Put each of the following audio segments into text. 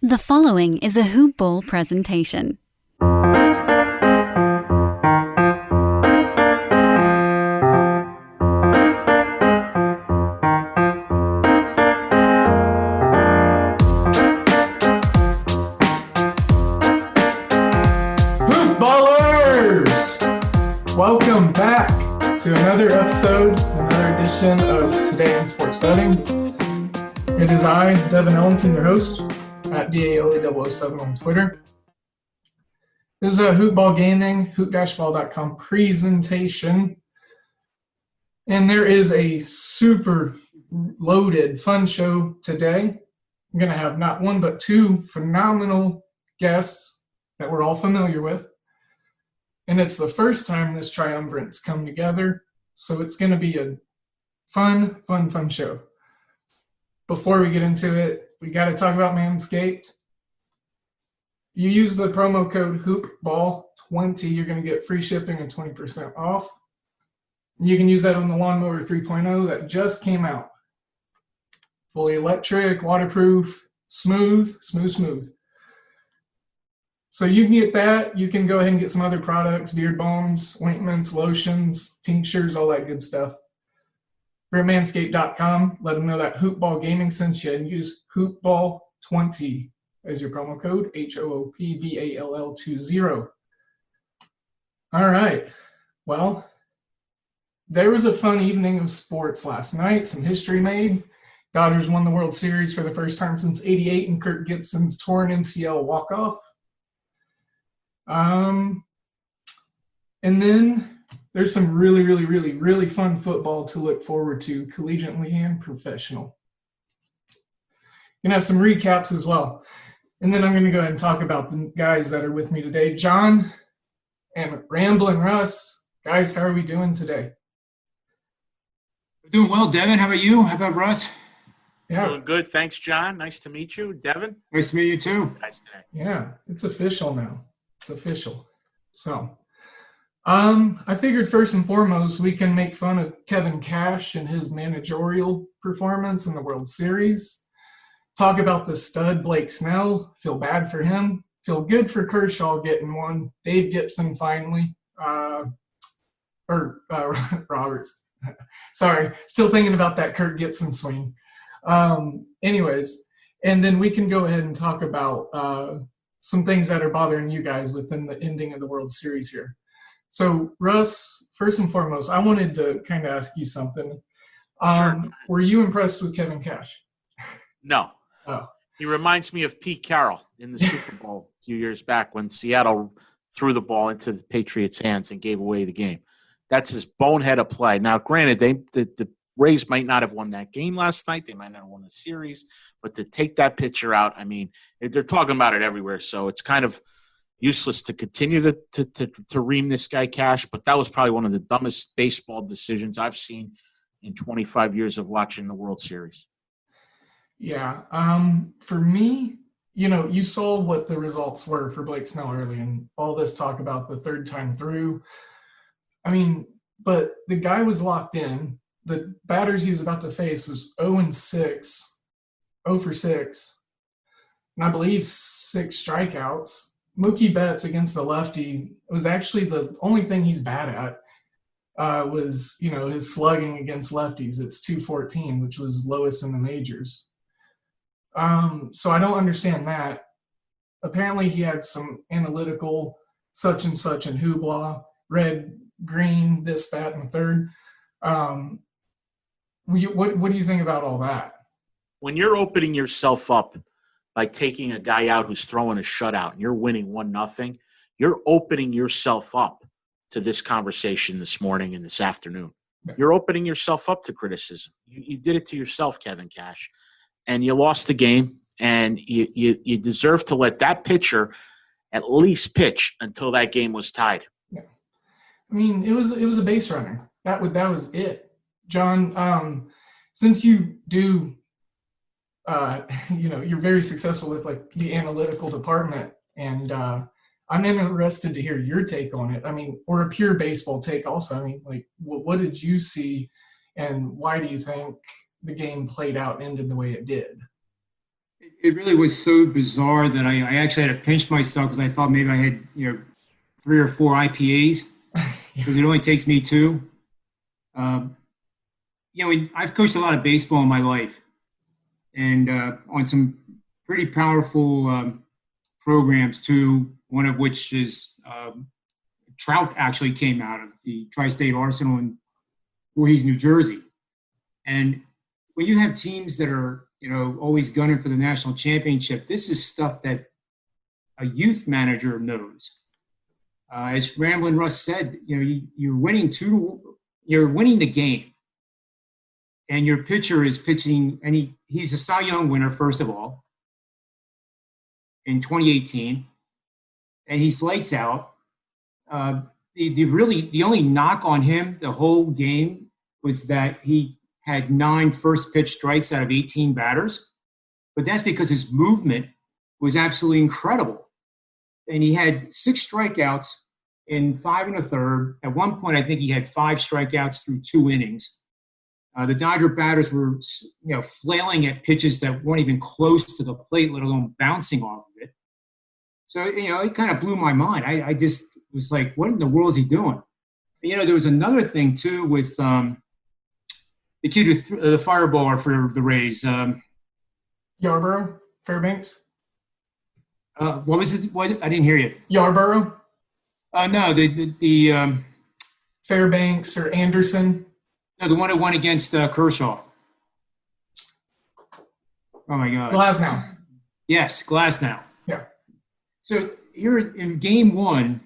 The following is a Hoop Ball presentation. Hoop Ballers! Welcome back to another episode, another edition of Today in Sports Betting. It is I, Devin Ellington, your host, at DALE007 on Twitter. This is a Hoop Ball Gaming, hoop-ball.com presentation. And there is a super loaded, fun show today. I'm going to have not one, but two phenomenal guests that we're all familiar with. And it's the first time this triumvirate's come together. So it's going to be a fun show. Before we get into it, we got to talk about Manscaped. You use the promo code HoopBall20, you're going to get free shipping and 20% off. You can use that on the Lawnmower 3.0 that just came out. Fully electric, waterproof, smooth. So you can get that. You can go ahead and get some other products, beard balms, ointments, lotions, tinctures, all that good stuff. We're at manscaped.com. Let them know that Hoop Ball Gaming sent you, and use HoopBall20 as your promo code, HOOPBALL20. All right. Well, there was a fun evening of sports last night. Some history made. Dodgers won the World Series for the first time since '88 in Kirk Gibson's torn MCL walk-off. And then there's some really fun football to look forward to, collegiately and professional. Gonna have some recaps as well. And then I'm going to go ahead and talk about the guys that are with me today. John and Ramblin' Russ. Guys, how are we doing today? We're doing well, Devin. How about you? How about Russ? Yeah. Doing good. Thanks, John. Nice to meet you. Devin? Nice to meet you, too. Nice today. Yeah, it's official now. It's official. So, I figured first and foremost, we can make fun of Kevin Cash and his managerial performance in the World Series. Talk about the stud Blake Snell. Feel bad for him. Feel good for Kershaw getting one. Dave Gibson finally. Roberts. Sorry. Still thinking about that Kirk Gibson swing. Anyways, and then we can go ahead and talk about some things that are bothering you guys within the ending of the World Series here. So, Russ, first and foremost, I wanted to kind of ask you something. Sure. Were you impressed with Kevin Cash? No. Oh. He reminds me of Pete Carroll in the Super Bowl a few years back when Seattle threw the ball into the Patriots' hands and gave away the game. That's his bonehead of play. Now, granted, the Rays might not have won that game last night. They might not have won the series. But to take that pitcher out, I mean, they're talking about it everywhere. So it's kind of useless to continue to ream this guy Cash. But that was probably one of the dumbest baseball decisions I've seen in 25 years of watching the World Series. Yeah. For me, you saw what the results were for Blake Snell early, and all this talk about the third time through. I mean, but the guy was locked in. The batters he was about to face was 0 for 6, and I believe 6 strikeouts. Mookie Betts against the lefty was actually the only thing he's bad at. Was his slugging against lefties. It's .214, which was lowest in the majors. So I don't understand that. Apparently he had some analytical such and such and hoopla, red, green, this, that, and the third. What do you think about all that? When you're opening yourself up by taking a guy out who's throwing a shutout and you're winning 1-0, you're opening yourself up to this conversation this morning and this afternoon. You're opening yourself up to criticism. You did it to yourself, Kevin Cash. And you lost the game, and you deserve to let that pitcher at least pitch until that game was tied. Yeah. I mean, it was a base runner. That was it. John, since you do you're very successful with like the analytical department, and I'm interested to hear your take on it. I mean, or a pure baseball take also. I mean, like, what did you see, and why do you think the game played out and ended the way it did? It really was so bizarre that I actually had to pinch myself because I thought maybe I had 3 or 4 IPAs because it only takes me 2. I've coached a lot of baseball in my life, and on some pretty powerful programs too. One of which is Trout actually came out of the Tri-State Arsenal in Voorhees, New Jersey. And when you have teams that are always gunning for the national championship, this is stuff that a youth manager knows. As Ramblin' Russ said, you're winning the game. And your pitcher is pitching, and he's a Cy Young winner, first of all, in 2018. And he's lights out. The only knock on him the whole game was that he had 9 first pitch strikes out of 18 batters. But that's because his movement was absolutely incredible. And he had 6 strikeouts in 5 1/3. At one point, I think he had 5 strikeouts through 2 innings. The Dodger batters were, flailing at pitches that weren't even close to the plate, let alone bouncing off of it. So, it kind of blew my mind. I just was like, what in the world is he doing? And, there was another thing, too, with the kid who threw the fireballer for the Rays. Yarborough? Fairbanks? What was it? What? I didn't hear you. Yarborough? No, the Fairbanks or Anderson? No, the one that won against Kershaw. Oh, my God. Glasnow. Yes, Glasnow. Yeah. So here in game 1,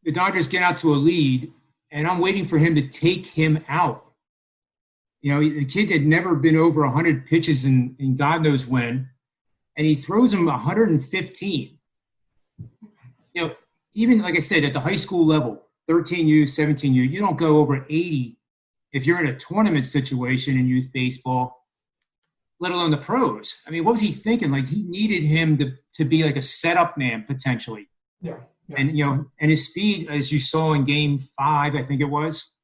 the Dodgers get out to a lead, and I'm waiting for him to take him out. The kid had never been over 100 pitches in God knows when, and he throws him 115. Even like I said, at the high school level, 13U, 17U, you don't go over 80 if you're in a tournament situation in youth baseball, let alone the pros. I mean, what was he thinking? Like, he needed him to be like a setup man potentially. Yeah. And, and his speed, as you saw in game 5, I think it was,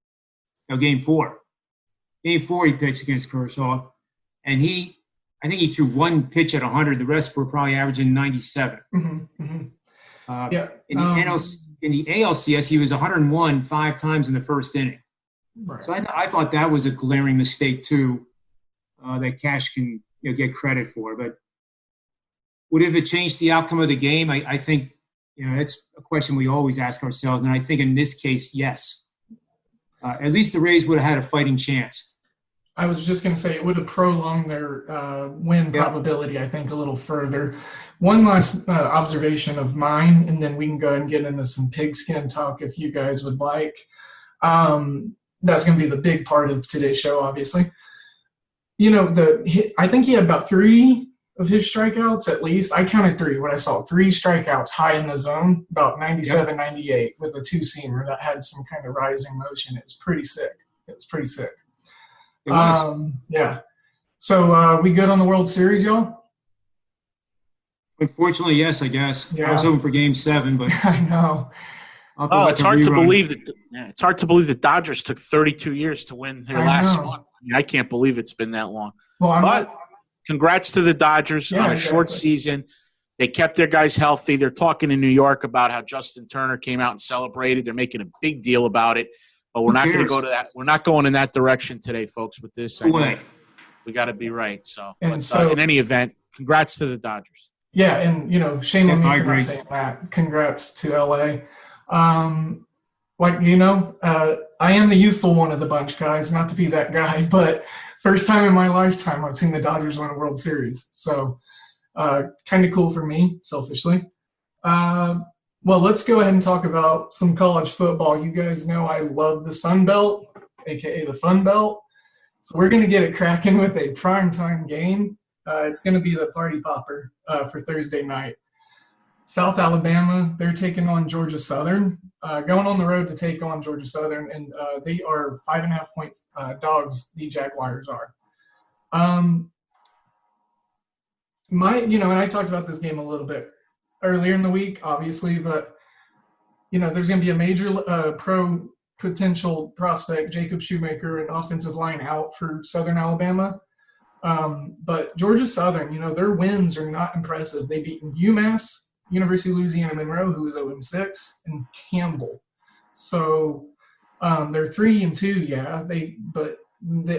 game 4. Game 4, he pitched against Kershaw, and I think he threw 1 pitch at 100. The rest were probably averaging 97. Mm-hmm. Mm-hmm. In the ALCS, he was 101 5 times in the first inning. Right. So I thought that was a glaring mistake too, that Cash can get credit for. But would it have changed the outcome of the game? I think that's a question we always ask ourselves, and I think in this case, yes. At least the Rays would have had a fighting chance. I was just going to say it would have prolonged their win probability, I think, a little further. One last observation of mine, and then we can go ahead and get into some pigskin talk if you guys would like. That's going to be the big part of today's show, obviously. I think he had about 3 of his strikeouts at least. I counted 3 when I saw 3 strikeouts high in the zone, about 97, 98 with a 2-seamer that had some kind of rising motion. It was pretty sick. It was. Yeah. So we good on the World Series, y'all? Unfortunately, yes, I guess. Yeah. I was hoping for game 7, but I know. It's hard to believe that. It's hard to believe the Dodgers took 32 years to win their last one. I can't believe it's been that long. Well, congrats to the Dodgers on a short season. They kept their guys healthy. They're talking in New York about how Justin Turner came out and celebrated. They're making a big deal about it. But we're not going to go to that. We're not going in that direction today, folks, with this. We got to be right. So, in any event, congrats to the Dodgers. Yeah, and, shame on me for not saying that. Congrats to L.A. I am the youthful one of the bunch, guys, not to be that guy, but first time in my lifetime I've seen the Dodgers win a World Series. So kind of cool for me, selfishly. Well, let's go ahead and talk about some college football. You guys know I love the Sun Belt, a.k.a. the Fun Belt. So we're going to get it cracking with a primetime game. It's going to be the party popper for Thursday night. South Alabama, they're taking on Georgia Southern, going on the road to take on Georgia Southern, and they are 5.5-point dogs, the Jaguars are. And I talked about this game a little bit earlier in the week, obviously, but, there's going to be a major pro potential prospect, Jacob Shoemaker, an offensive line out for Southern Alabama. But Georgia Southern, their wins are not impressive. They beat UMass, University of Louisiana Monroe, who is 0-6, and Campbell. So they're 3-2, yeah.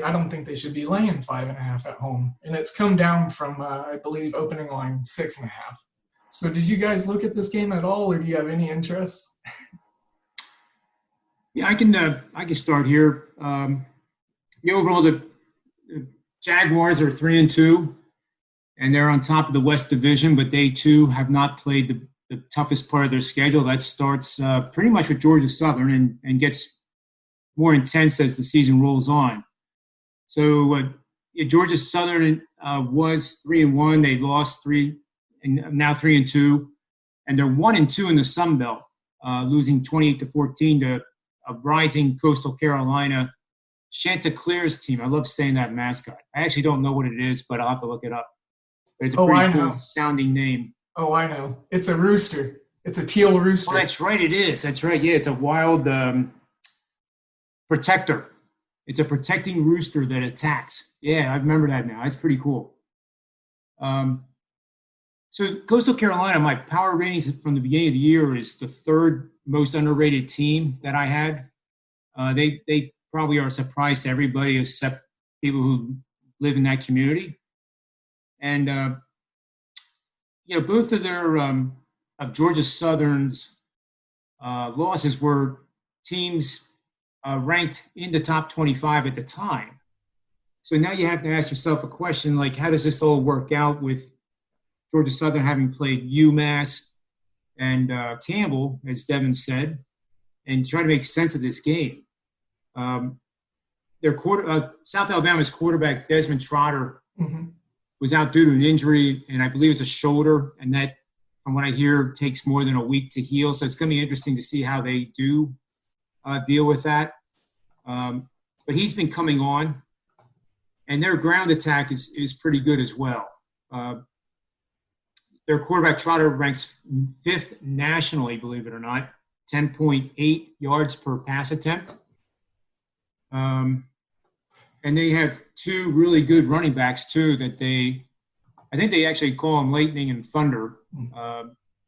I don't think they should be laying 5.5 at home, and it's come down from I believe opening line 6.5. So did you guys look at this game at all, or do you have any interest? Yeah, I can start here. Overall, the Jaguars are 3-2, and they're on top of the West Division, but they too have not played the toughest part of their schedule. That starts pretty much with Georgia Southern and gets more intense as the season rolls on. So Georgia Southern was 3-1. They lost 3, and now 3-2, and they're 1-2 in the Sun Belt, losing 28-14 to a rising Coastal Carolina Chanticleer's team. I love saying that mascot. I actually don't know what it is, but I'll have to look it up. But it's a pretty cool sounding name. Oh, I know. It's a rooster. It's a teal rooster. Oh, that's right. It is. That's right. Yeah, it's a wild protector. It's a protecting rooster that attacks. Yeah, I remember that now. That's pretty cool. So Coastal Carolina, my power ratings from the beginning of the year is the third most underrated team that I had. They probably are a surprise to everybody except people who live in that community. And, both of their of Georgia Southern's losses were teams ranked in the top 25 at the time. So now you have to ask yourself a question like, how does this all work out with Georgia Southern having played UMass and Campbell, as Devin said, and try to make sense of this game? South Alabama's quarterback, Desmond Trotter, was out due to an injury, and I believe it's a shoulder, and that, from what I hear, takes more than a week to heal. So it's going to be interesting to see how they do deal with that. But he's been coming on, and their ground attack is pretty good as well. Their quarterback, Trotter, ranks 5th nationally, believe it or not, 10.8 yards per pass attempt. And they have 2 really good running backs, too, I think they actually call them Lightning and Thunder,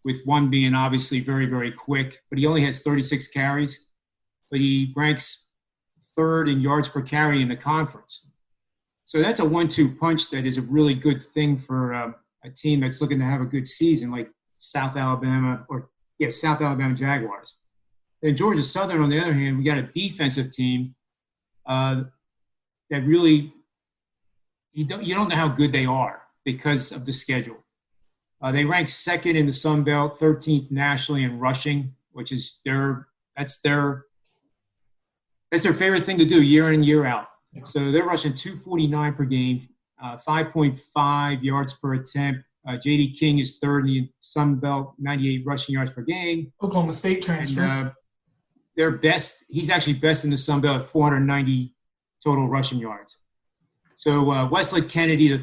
with one being obviously very, very quick. But he only has 36 carries. But he ranks 3rd in yards per carry in the conference. So that's a 1-2 punch that is a really good thing for a team that's looking to have a good season, like South Alabama Jaguars. And Georgia Southern, on the other hand, we got a defensive team that really you don't know how good they are because of the schedule. They rank 2nd in the Sun Belt, 13th nationally in rushing, which is that's their favorite thing to do year in and year out. Yeah. So they're rushing 249 per game, 5.5 yards per attempt. J.D. King is 3rd in the Sun Belt, 98 rushing yards per game. Oklahoma State transfer. And, they're best. He's actually best in the Sun Belt at 490 total rushing yards. So Wesley Kennedy III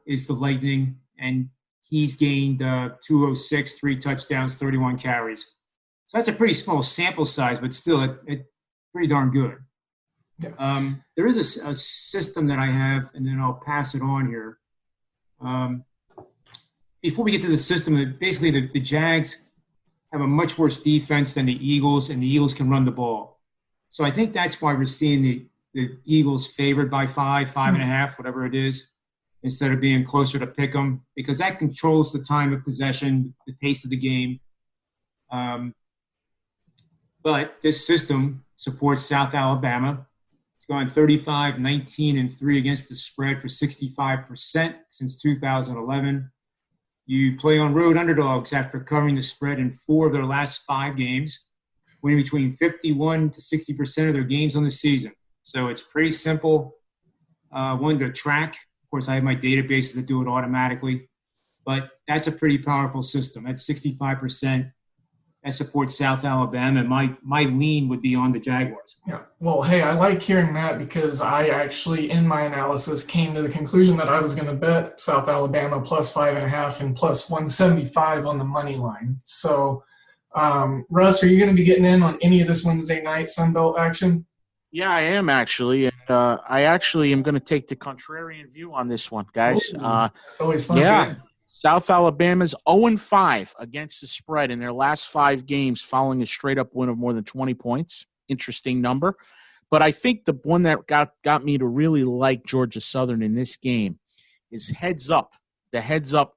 is the Lightning, and he's gained 206, 3 touchdowns, 31 carries. So that's a pretty small sample size, but still it's pretty darn good. Yeah. There is a system that I have, and then I'll pass it on here. Before we get to the system, basically the Jags have a much worse defense than the Eagles, and the Eagles can run the ball. So I think that's why we're seeing the Eagles favored by 5.5, whatever it is, instead of being closer to pick 'em, because that controls the time of possession, the pace of the game. But this system supports South Alabama. It's gone 35, 19, and 3 against the spread for 65% since 2011. You play on road underdogs after covering the spread in 4 of their last 5 games, winning between 51 to 60% of their games on the season. So it's pretty simple one to track. Of course, I have my databases that do it automatically, but that's a pretty powerful system. That's 65%. That supports South Alabama, and my lean would be on the Jaguars. Yeah. Well, hey, I like hearing that because I actually, in my analysis, came to the conclusion that I was going to bet South Alabama plus 5.5 and plus 175 on the money line. So, Russ, are you going to be getting in on any of this Wednesday night Sun Belt action? Yeah, I am actually. And I actually am going to take the contrarian view on this one, guys. It's always fun. Yeah. Good. South Alabama's 0-5 against the spread in their last 5 games following a straight-up win of more than 20 points. Interesting number. But I think the one that got me to really like Georgia Southern in this game is heads up. The heads up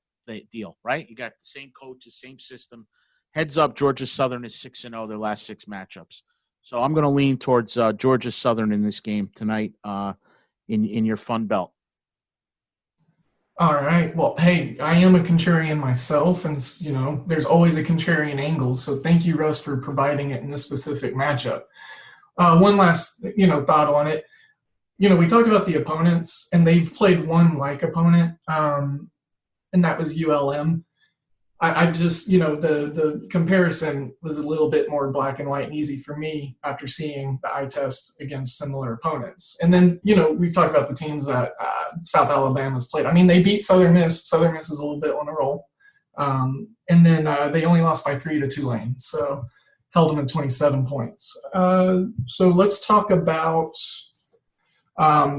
deal, right? You got the same coaches, same system. Heads up, Georgia Southern is 6-0 their last 6 matchups. So I'm going to lean towards Georgia Southern in this game tonight in your Fun Belt. All right. Well, hey, I am a contrarian myself, and there's always a contrarian angle. So thank you, Russ, for providing it in this specific matchup. One last, thought on it. We talked about the opponents, and they've played one like opponent, and that was ULM. I've just, the comparison was a little bit more black and white and easy for me after seeing the eye test against similar opponents. And then, we've talked about the teams that South Alabama's played. I mean, they beat Southern Miss. Southern Miss is a little bit on a roll. And then they only lost by 3 to Tulane, so held them at 27 points. So let's talk about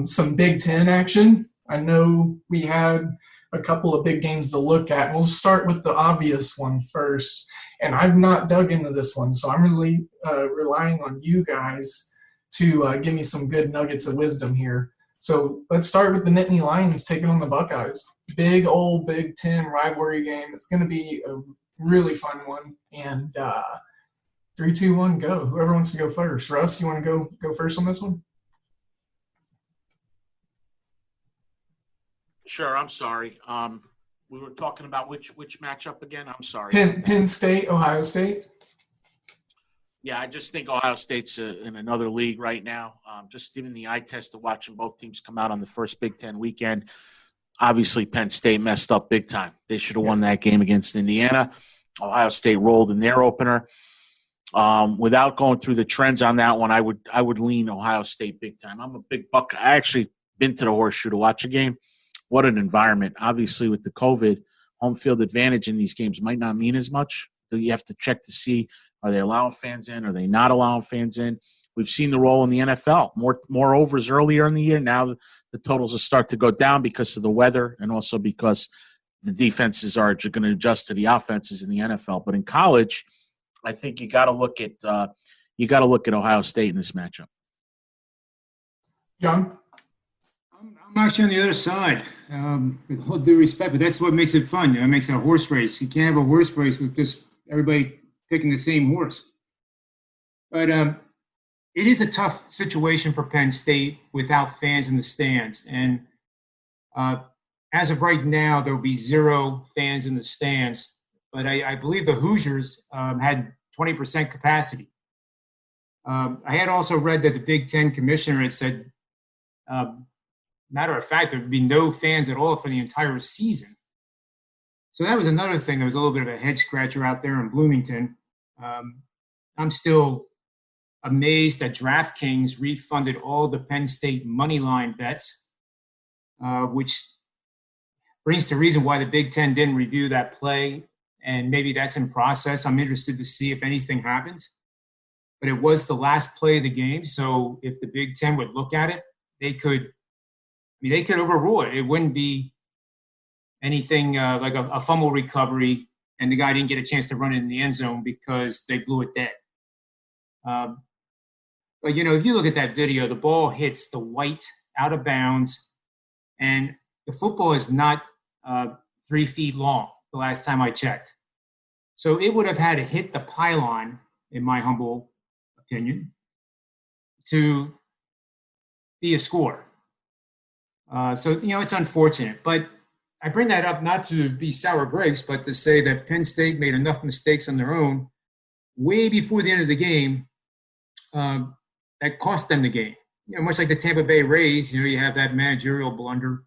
some Big Ten action. I know we had a couple of big games to look at. We'll start with the obvious one first. And I've not dug into this one, so I'm really relying on you guys to give me some good nuggets of wisdom here. So let's start with the Nittany Lions taking on the Buckeyes. Big old Big Ten rivalry game. It's going to be a really fun one. And 3, 2, 1, go. Whoever wants to go first. Russ, you want to go first on this one? Sure, I'm sorry. We were talking about which matchup again? I'm sorry. Penn State, Ohio State. Yeah, I just think Ohio State's in another league right now. Just even the eye test of watching both teams come out on the first Big Ten weekend. Obviously, Penn State messed up big time. They should have won that game against Indiana. Ohio State rolled in their opener. Without going through the trends on that one, I would lean Ohio State big time. I'm a big Buckeye. I actually been to the Horseshoe to watch a game. What an environment. Obviously, with the COVID, home field advantage in these games might not mean as much. You have to check to see, are they allowing fans in? Are they not allowing fans in? We've seen the role in the NFL. More overs earlier in the year. Now the totals will start to go down because of the weather and also because the defenses are going to adjust to the offenses in the NFL. But in college, I think you got to look at Ohio State in this matchup. John? I'm actually on the other side, with all due respect, but that's what makes it fun. It makes it a horse race. You can't have a horse race with just everybody picking the same horse. But it is a tough situation for Penn State without fans in the stands. And as of right now, there will be 0 fans in the stands. But I believe the Hoosiers had 20% capacity. I had also read that the Big Ten commissioner had said, matter of fact, there would be no fans at all for the entire season. So that was another thing that was a little bit of a head scratcher out there in Bloomington. I'm still amazed that DraftKings refunded all the Penn State money line bets, which brings to reason why the Big Ten didn't review that play, and maybe that's in process. I'm interested to see if anything happens. But it was the last play of the game, so if the Big Ten would look at it, they could overrule it. It wouldn't be anything like a fumble recovery and the guy didn't get a chance to run it in the end zone because they blew it dead. But, if you look at that video, the ball hits the white out of bounds, and the football is not 3 feet long the last time I checked. So it would have had to hit the pylon, in my humble opinion, to be a score. So it's unfortunate. But I bring that up not to be sour grapes, but to say that Penn State made enough mistakes on their own way before the end of the game that cost them the game. Much like the Tampa Bay Rays, you have that managerial blunder.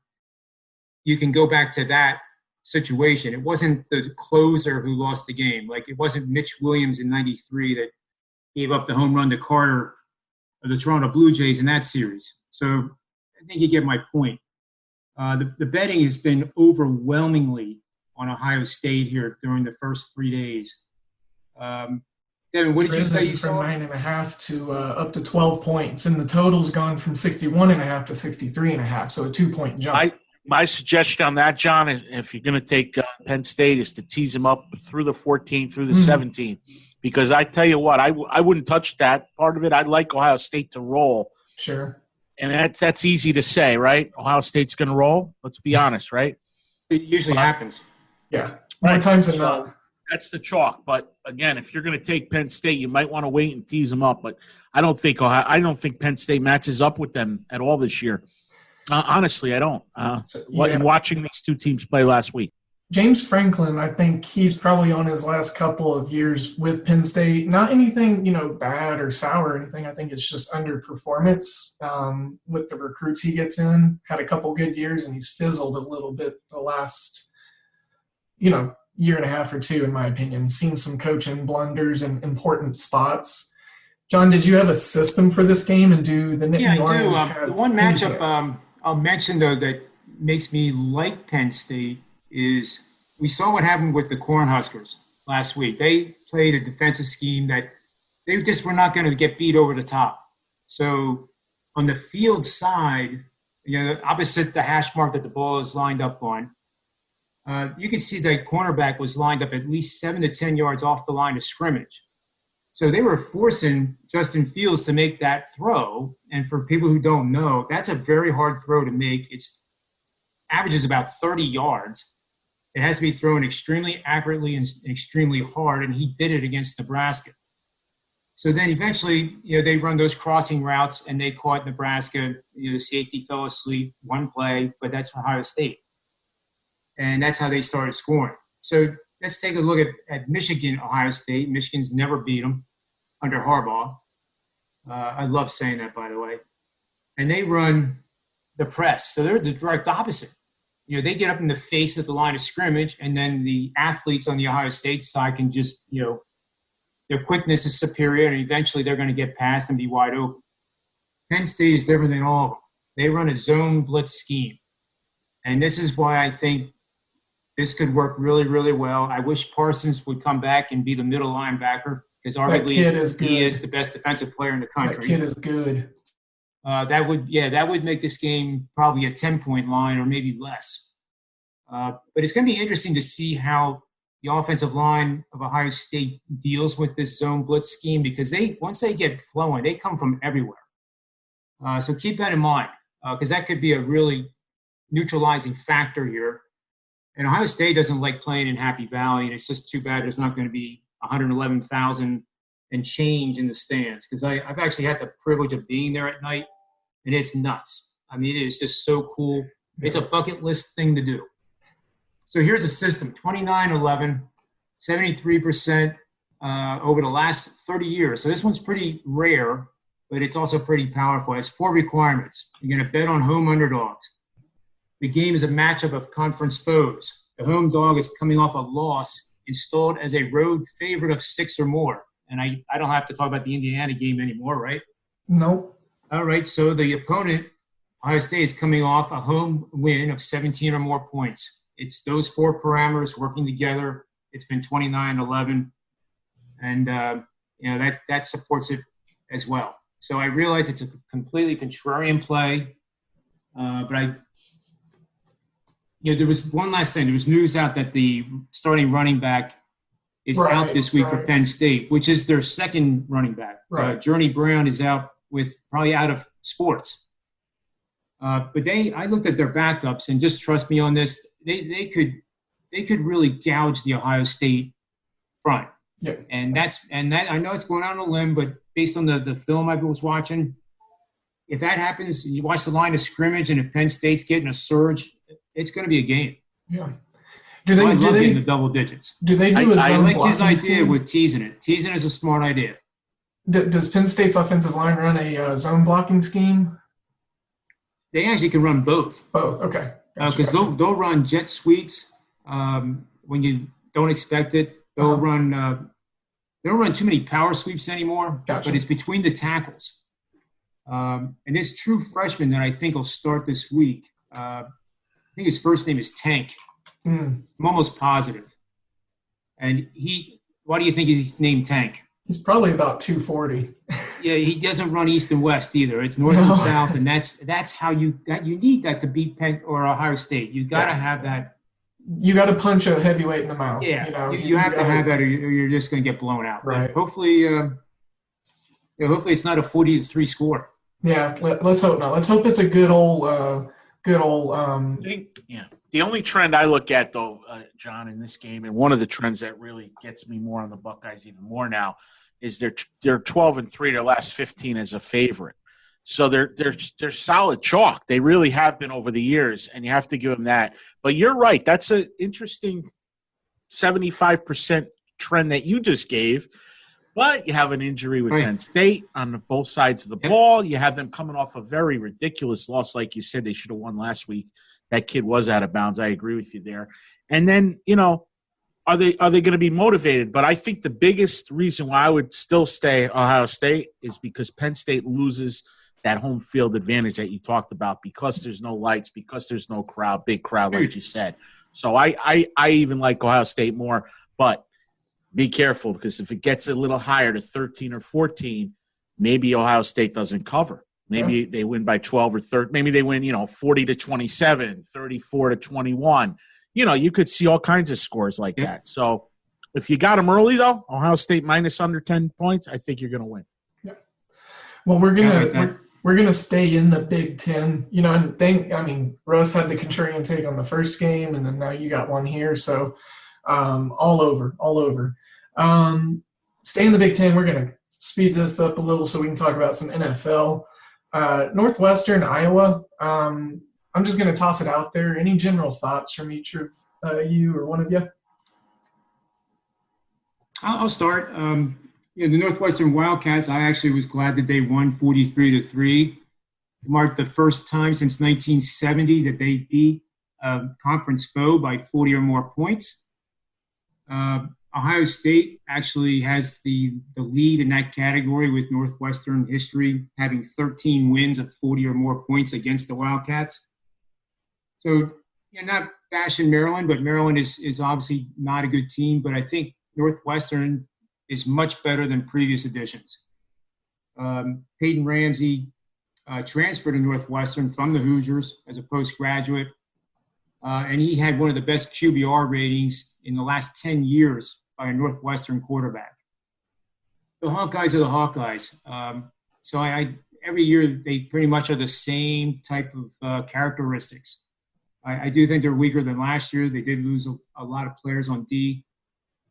You can go back to that situation. It wasn't the closer who lost the game. Like, it wasn't Mitch Williams in '93 that gave up the home run to Carter of the Toronto Blue Jays in that series. So I think you get my point. The betting has been overwhelmingly on Ohio State here during the first 3 days. Devin, what did you say risen you from saw? 9.5 to up to 12 points, and the total's gone from 61.5 to 63.5, so a 2-point jump. My suggestion on that, John, is if you're going to take Penn State, is to tease them up through the 14, through the 17. Because I tell you what, I wouldn't touch that part of it. I'd like Ohio State to roll. Sure. And that's easy to say, right? Ohio State's going to roll. Let's be honest, right? It usually happens. Yeah, more times than So not. that's the chalk. But again, if you're going to take Penn State, you might want to wait and tease them up. But I don't think Penn State matches up with them at all this year. Honestly, I don't. In watching these two teams play last week. James Franklin, I think he's probably on his last couple of years with Penn State. Not anything, bad or sour or anything. I think it's just underperformance with the recruits he gets in. Had a couple good years, and he's fizzled a little bit the last, year and a half or two, in my opinion. Seen some coaching blunders in important spots. John, did you have a system for this game, and do the Nittany Lions have the one matchup chance? I'll mention, though, that makes me like Penn State is we saw what happened with the Cornhuskers last week. They played a defensive scheme that they just were not going to get beat over the top. So on the field side, opposite the hash mark that the ball is lined up on, you can see that cornerback was lined up at least 7 to 10 yards off the line of scrimmage. So they were forcing Justin Fields to make that throw. And for people who don't know, that's a very hard throw to make. It's averages about 30 yards. It has to be thrown extremely accurately and extremely hard, and he did it against Nebraska. So then eventually, they run those crossing routes, and they caught Nebraska. The safety fell asleep one play, but that's Ohio State. And that's how they started scoring. So let's take a look at Michigan, Ohio State. Michigan's never beat them under Harbaugh. I love saying that, by the way. And they run the press. So they're the direct opposite. They get up in the face of the line of scrimmage, and then the athletes on the Ohio State side can just, their quickness is superior, and eventually they're going to get past and be wide open. Penn State is different than all of them. They run a zone blitz scheme. And this is why I think this could work really, really well. I wish Parsons would come back and be the middle linebacker, because arguably he is the best defensive player in the country. That kid is good. That would make this game probably a 10-point line or maybe less. But it's going to be interesting to see how the offensive line of Ohio State deals with this zone blitz scheme, because once they get flowing, they come from everywhere. So keep that in mind, because that could be a really neutralizing factor here. And Ohio State doesn't like playing in Happy Valley, and it's just too bad there's not going to be 111,000 and change in the stands, because I've actually had the privilege of being there at night, and it's nuts. I mean, it is just so cool. It's a bucket list thing to do. So here's a system: 29-11, 73% over the last 30 years. So this one's pretty rare, but it's also pretty powerful. It has 4 requirements. You're going to bet on home underdogs. The game is a matchup of conference foes. The home dog is coming off a loss, installed as a road favorite of 6 or more. And I don't have to talk about the Indiana game anymore, right? Nope. All right, so the opponent, Ohio State, is coming off a home win of 17 or more points. It's those 4 parameters working together. It's been 29-11, and that supports it as well. So I realize it's a completely contrarian play, but there was one last thing. There was news out that the starting running back is out this week for Penn State, which is their second running back. Right. Journey Brown is probably out of sports. But I looked at their backups, and just trust me on this, they could really gouge the Ohio State front. Yeah. And that I know it's going out on a limb, but based on the film I was watching, if that happens, you watch the line of scrimmage, and if Penn State's getting a surge, it's going to be a game. Yeah. I love getting the double digits. Do they do a zone I like his blocking idea scheme? with teasing it. Teasing is a smart idea. Does Penn State's offensive line run a zone blocking scheme? They actually can run both. Both, okay. Because they'll run jet sweeps when you don't expect it. They'll run. They don't run too many power sweeps anymore. Gotcha. But it's between the tackles. And this true freshman that I think will start this week, I think his first name is Tank. I'm almost positive. And why do you think he's named Tank? He's probably about 240. Yeah, he doesn't run east and west either. It's north and south, and that's how you need that to beat Penn or Ohio State. You got to have that. You got to punch a heavyweight in the mouth. Yeah, you have to have that, or you're just going to get blown out. Right. But hopefully, hopefully it's not a 40-3 score. Yeah, let's hope not. Let's hope it's a good old. Yeah. The only trend I look at, though, John, in this game, and one of the trends that really gets me more on the Buckeyes even more now, is they're 12-3 their last 15 as a favorite. So they're solid chalk. They really have been over the years, and you have to give them that. But you're right. That's an interesting 75% trend that you just gave. But you have an injury with Penn State on both sides of the ball. You have them coming off a very ridiculous loss. Like you said, they should have won last week. That kid was out of bounds. I agree with you there. And then, are they going to be motivated? But I think the biggest reason why I would still stay Ohio State is because Penn State loses that home field advantage that you talked about, because there's no lights, because there's no crowd, big crowd, like you said. So I even like Ohio State more. But be careful, because if it gets a little higher to 13 or 14, maybe Ohio State doesn't cover. Maybe they win by 12 or 13. Maybe they win, 40-27, 34-21. You could see all kinds of scores like that. So if you got them early, though, Ohio State minus under 10 points, I think you're going to win. Yeah. Well, we're gonna stay in the Big Ten, and Russ had the contrarian take on the first game, and then now you got one here. So all over. Stay in the Big Ten. We're gonna speed this up a little so we can talk about some NFL. Northwestern, Iowa. I'm just going to toss it out there. Any general thoughts from each of you or one of you? I'll start. The Northwestern Wildcats, I actually was glad that they won 43-3. It marked the first time since 1970 that they beat a conference foe by 40 or more points. Ohio State actually has the lead in that category, with Northwestern history having 13 wins of 40 or more points against the Wildcats. So you're not bashing Maryland, but Maryland is obviously not a good team. But I think Northwestern is much better than previous editions. Peyton Ramsey transferred to Northwestern from the Hoosiers as a postgraduate, and he had one of the best QBR ratings in the last 10 years by a Northwestern quarterback. The Hawkeyes are the Hawkeyes. So I every year they pretty much are the same type of characteristics. I do think they're weaker than last year. They did lose a lot of players on D.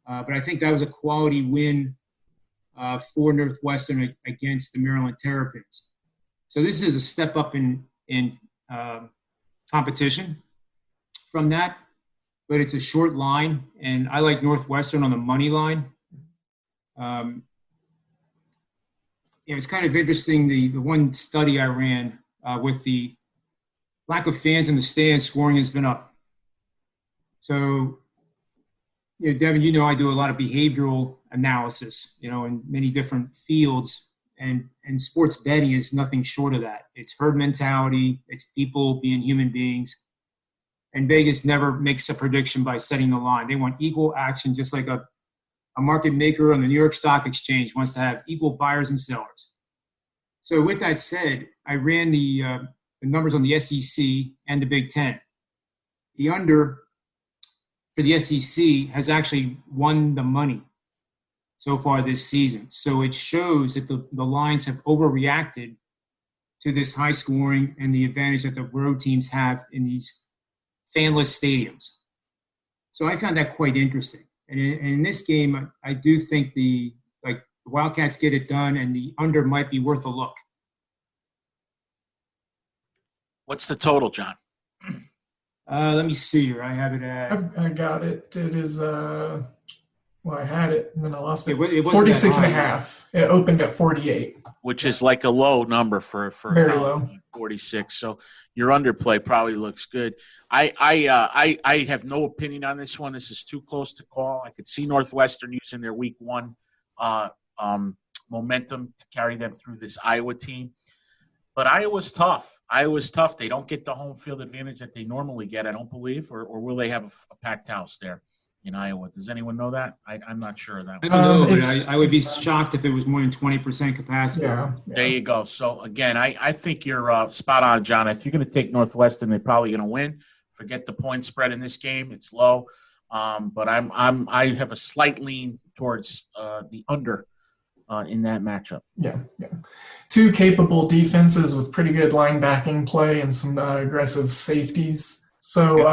But I think that was a quality win for Northwestern against the Maryland Terrapins. So this is a step up in competition from that, but it's a short line, and I like Northwestern on the money line. It's kind of interesting, the one study I ran with the lack of fans in the stands, scoring has been up. So, Devin, I do a lot of behavioral analysis, in many different fields, and sports betting is nothing short of that. It's herd mentality. It's people being human beings. And Vegas never makes a prediction by setting the line. They want equal action, just like a market maker on the New York Stock Exchange wants to have equal buyers and sellers. So with that said, I ran the numbers on the SEC and the Big Ten. The under for the SEC has actually won the money so far this season. So it shows that the lines have overreacted to this high scoring and the advantage that the road teams have in these fanless stadiums. So I found that quite interesting. And in this game, I do think the Wildcats get it done, and the under might be worth a look. What's the total, John? Let me see here. I have it at. I got it. It is. I had it, and then I lost it. It 46 and a half. It opened at 48. Which is like a low number for very low. 46. So your underplay probably looks good. I have no opinion on this one. This is too close to call. I could see Northwestern using their week one momentum to carry them through this Iowa team. But Iowa's tough. They don't get the home field advantage that they normally get, I don't believe, or will they have a packed house there? in Iowa. Does anyone know that? I'm not sure of that. I don't know, but It's- I would be shocked if it was more than 20% capacity. Yeah. There you go. So again, I think you're spot on, John. If you're going to take Northwestern, they're probably going to win. Forget the point spread in this game; it's low. But I have a slight lean towards the under in that matchup. Yeah. Two capable defenses with pretty good linebacking play and some aggressive safeties. So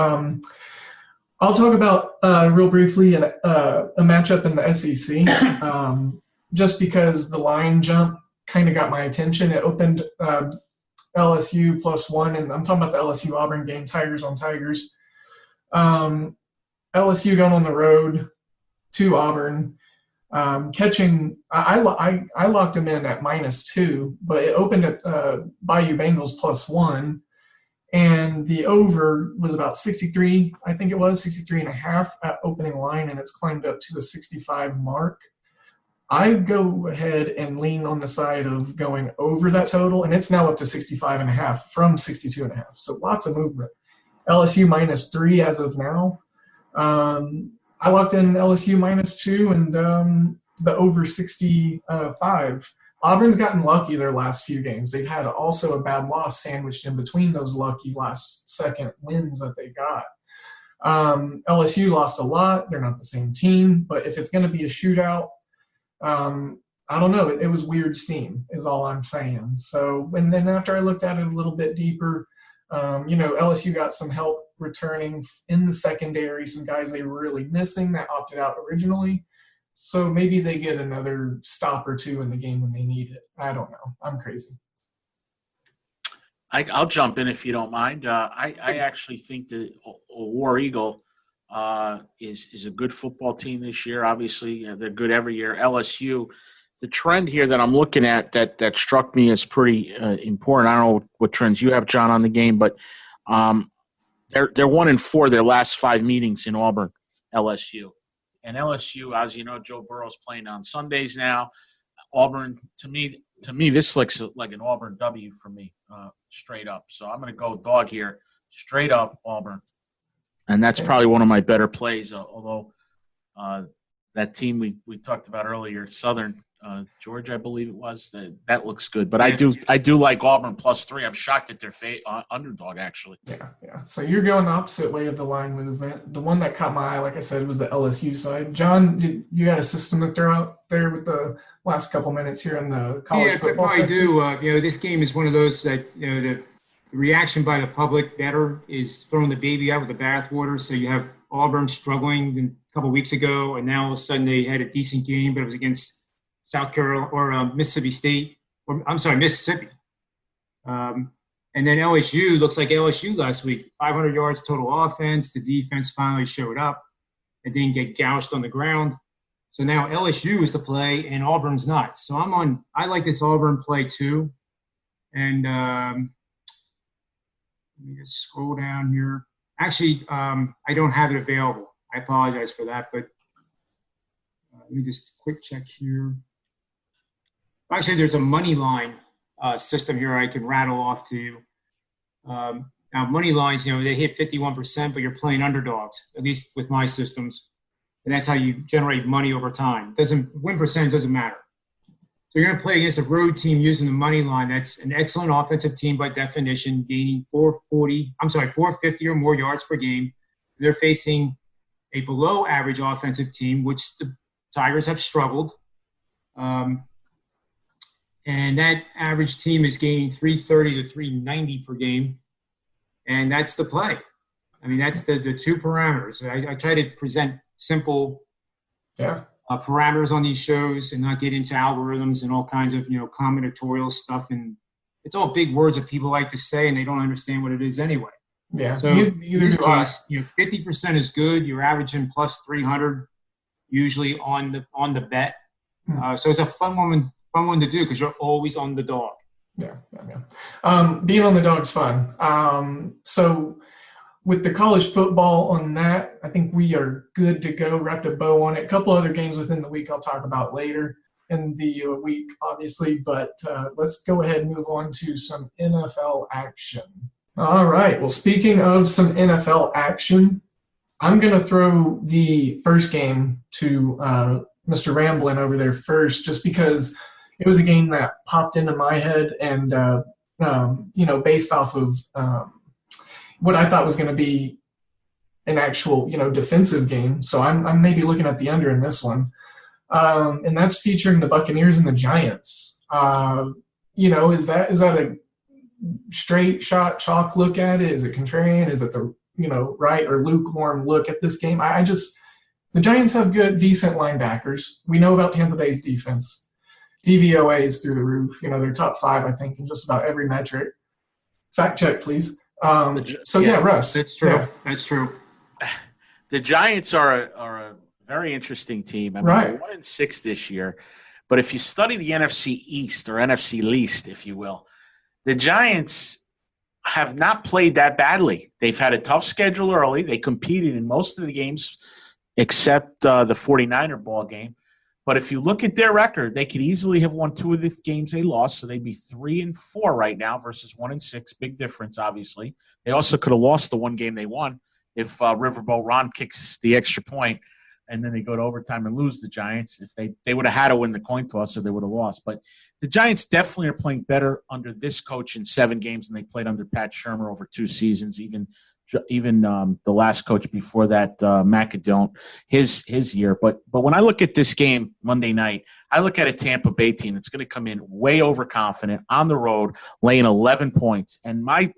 I'll talk about real briefly a matchup in the SEC. Just because the line jump kind of got my attention. It opened LSU +1, and I'm talking about the LSU Auburn game, Tigers on Tigers. LSU going on the road to Auburn, catching. I locked them in at -2, but it opened at Bayou Bengals +1, and the over was about 63. I think it was 63.5 at opening line, and it's climbed up to the 65 mark. I go ahead and lean on the side of going over that total, and it's now up to 65.5 from 62.5. So lots of movement. LSU -3 as of now. I locked in LSU -2 and the over 65. Auburn's gotten lucky their last few games. They've had also a bad loss sandwiched in between those lucky last-second wins that they got. LSU lost a lot. They're not the same team, but if it's going to be a shootout, I don't know. It was weird steam is all I'm saying. So, and then after I looked at it a little bit deeper, LSU got some help returning in the secondary, some guys they were really missing that opted out originally. So maybe they get another stop or two in the game when they need it. I don't know. I'm crazy. I'll jump in if you don't mind. I actually think that War Eagle is a good football team this year. Obviously, they're good every year. LSU, the trend here that I'm looking at that struck me as pretty important. I don't know what trends you have, John, on the game, but they're 1-4 their last 5 meetings in Auburn, LSU. And LSU, as you know, Joe Burrow's playing on Sundays now. Auburn, to me, this looks like an Auburn W for me, straight up. So I'm going to go dog here, straight up Auburn. And that's probably one of my better plays, although that team we talked about earlier, Southern Georgia, I believe it was, that looks good. But I do like Auburn +3. I'm shocked that they're underdog, actually. Yeah. So you're going the opposite way of the line movement. The one that caught my eye, like I said, was the LSU side. John, you got a system to throw out there with the last couple minutes here in the college football sector? I do. This game is one of those that, the reaction by the public better is throwing the baby out with the bathwater. So you have Auburn struggling a couple weeks ago, and now all of a sudden they had a decent game, but it was against South Carolina or Mississippi State, Mississippi. And then LSU looks like LSU last week, 500 yards total offense. The defense finally showed up. It didn't get gouged on the ground. So now LSU is the play and Auburn's not. So I like this Auburn play too. And let me just scroll down here. Actually, I don't have it available. I apologize for that, but let me just quick check here. Actually, there's a money line system here I can rattle off to you. Now, money lines, they hit 51%, but you're playing underdogs, at least with my systems. And that's how you generate money over time. Win percentage doesn't matter. So you're going to play against a road team using the money line. That's an excellent offensive team by definition, gaining 450 or more yards per game. They're facing a below average offensive team, which the Tigers have struggled. And that average team is gaining 330 to 390 per game. And that's the play. I mean, that's the two parameters. I try to present simple parameters on these shows and not get into algorithms and all kinds of, combinatorial stuff. And it's all big words that people like to say, and they don't understand what it is anyway. Yeah. So in this case, 50% is good. You're averaging plus 300 usually on the bet. So it's a fun one to do because you're always on the dog. Yeah. Being on the dog's fun. So with the college football on that, I think we are good to go. Wrapped a bow on it. A couple other games within the week I'll talk about later in the week, obviously. But let's go ahead and move on to some NFL action. All right. Well, speaking of some NFL action, I'm going to throw the first game to Mr. Ramblin over there first, just because it was a game that popped into my head and, based off of what I thought was going to be an actual, defensive game. So I'm maybe looking at the under in this one. And that's featuring the Buccaneers and the Giants. Is that a straight shot chalk look at it? Is it contrarian? Is it the right or lukewarm look at this game? The Giants have good, decent linebackers. We know about Tampa Bay's defense. DVOA is through the roof. They're top 5, I think, in just about every metric. Fact check, please. Russ. That's true. Yeah. That's true. The Giants are a very interesting team. I mean, Right. They're 1-6 this year. But if you study the NFC East or NFC least, if you will, the Giants have not played that badly. They've had a tough schedule early. They competed in most of the games except the 49er ball game. But if you look at their record, they could easily have won 2 of the games they lost, so they'd be 3-4 right now versus 1-6. Big difference, obviously. They also could have lost the one game they won if Riverboat Ron kicks the extra point and then they go to overtime and lose the Giants. If they would have had to win the coin toss or they would have lost. But the Giants definitely are playing better under this coach in 7 games than they played under Pat Shurmur over 2 seasons, even the last coach before that, McAdoo, his year. But when I look at this game Monday night, I look at a Tampa Bay team that's going to come in way overconfident on the road, laying 11 points. And my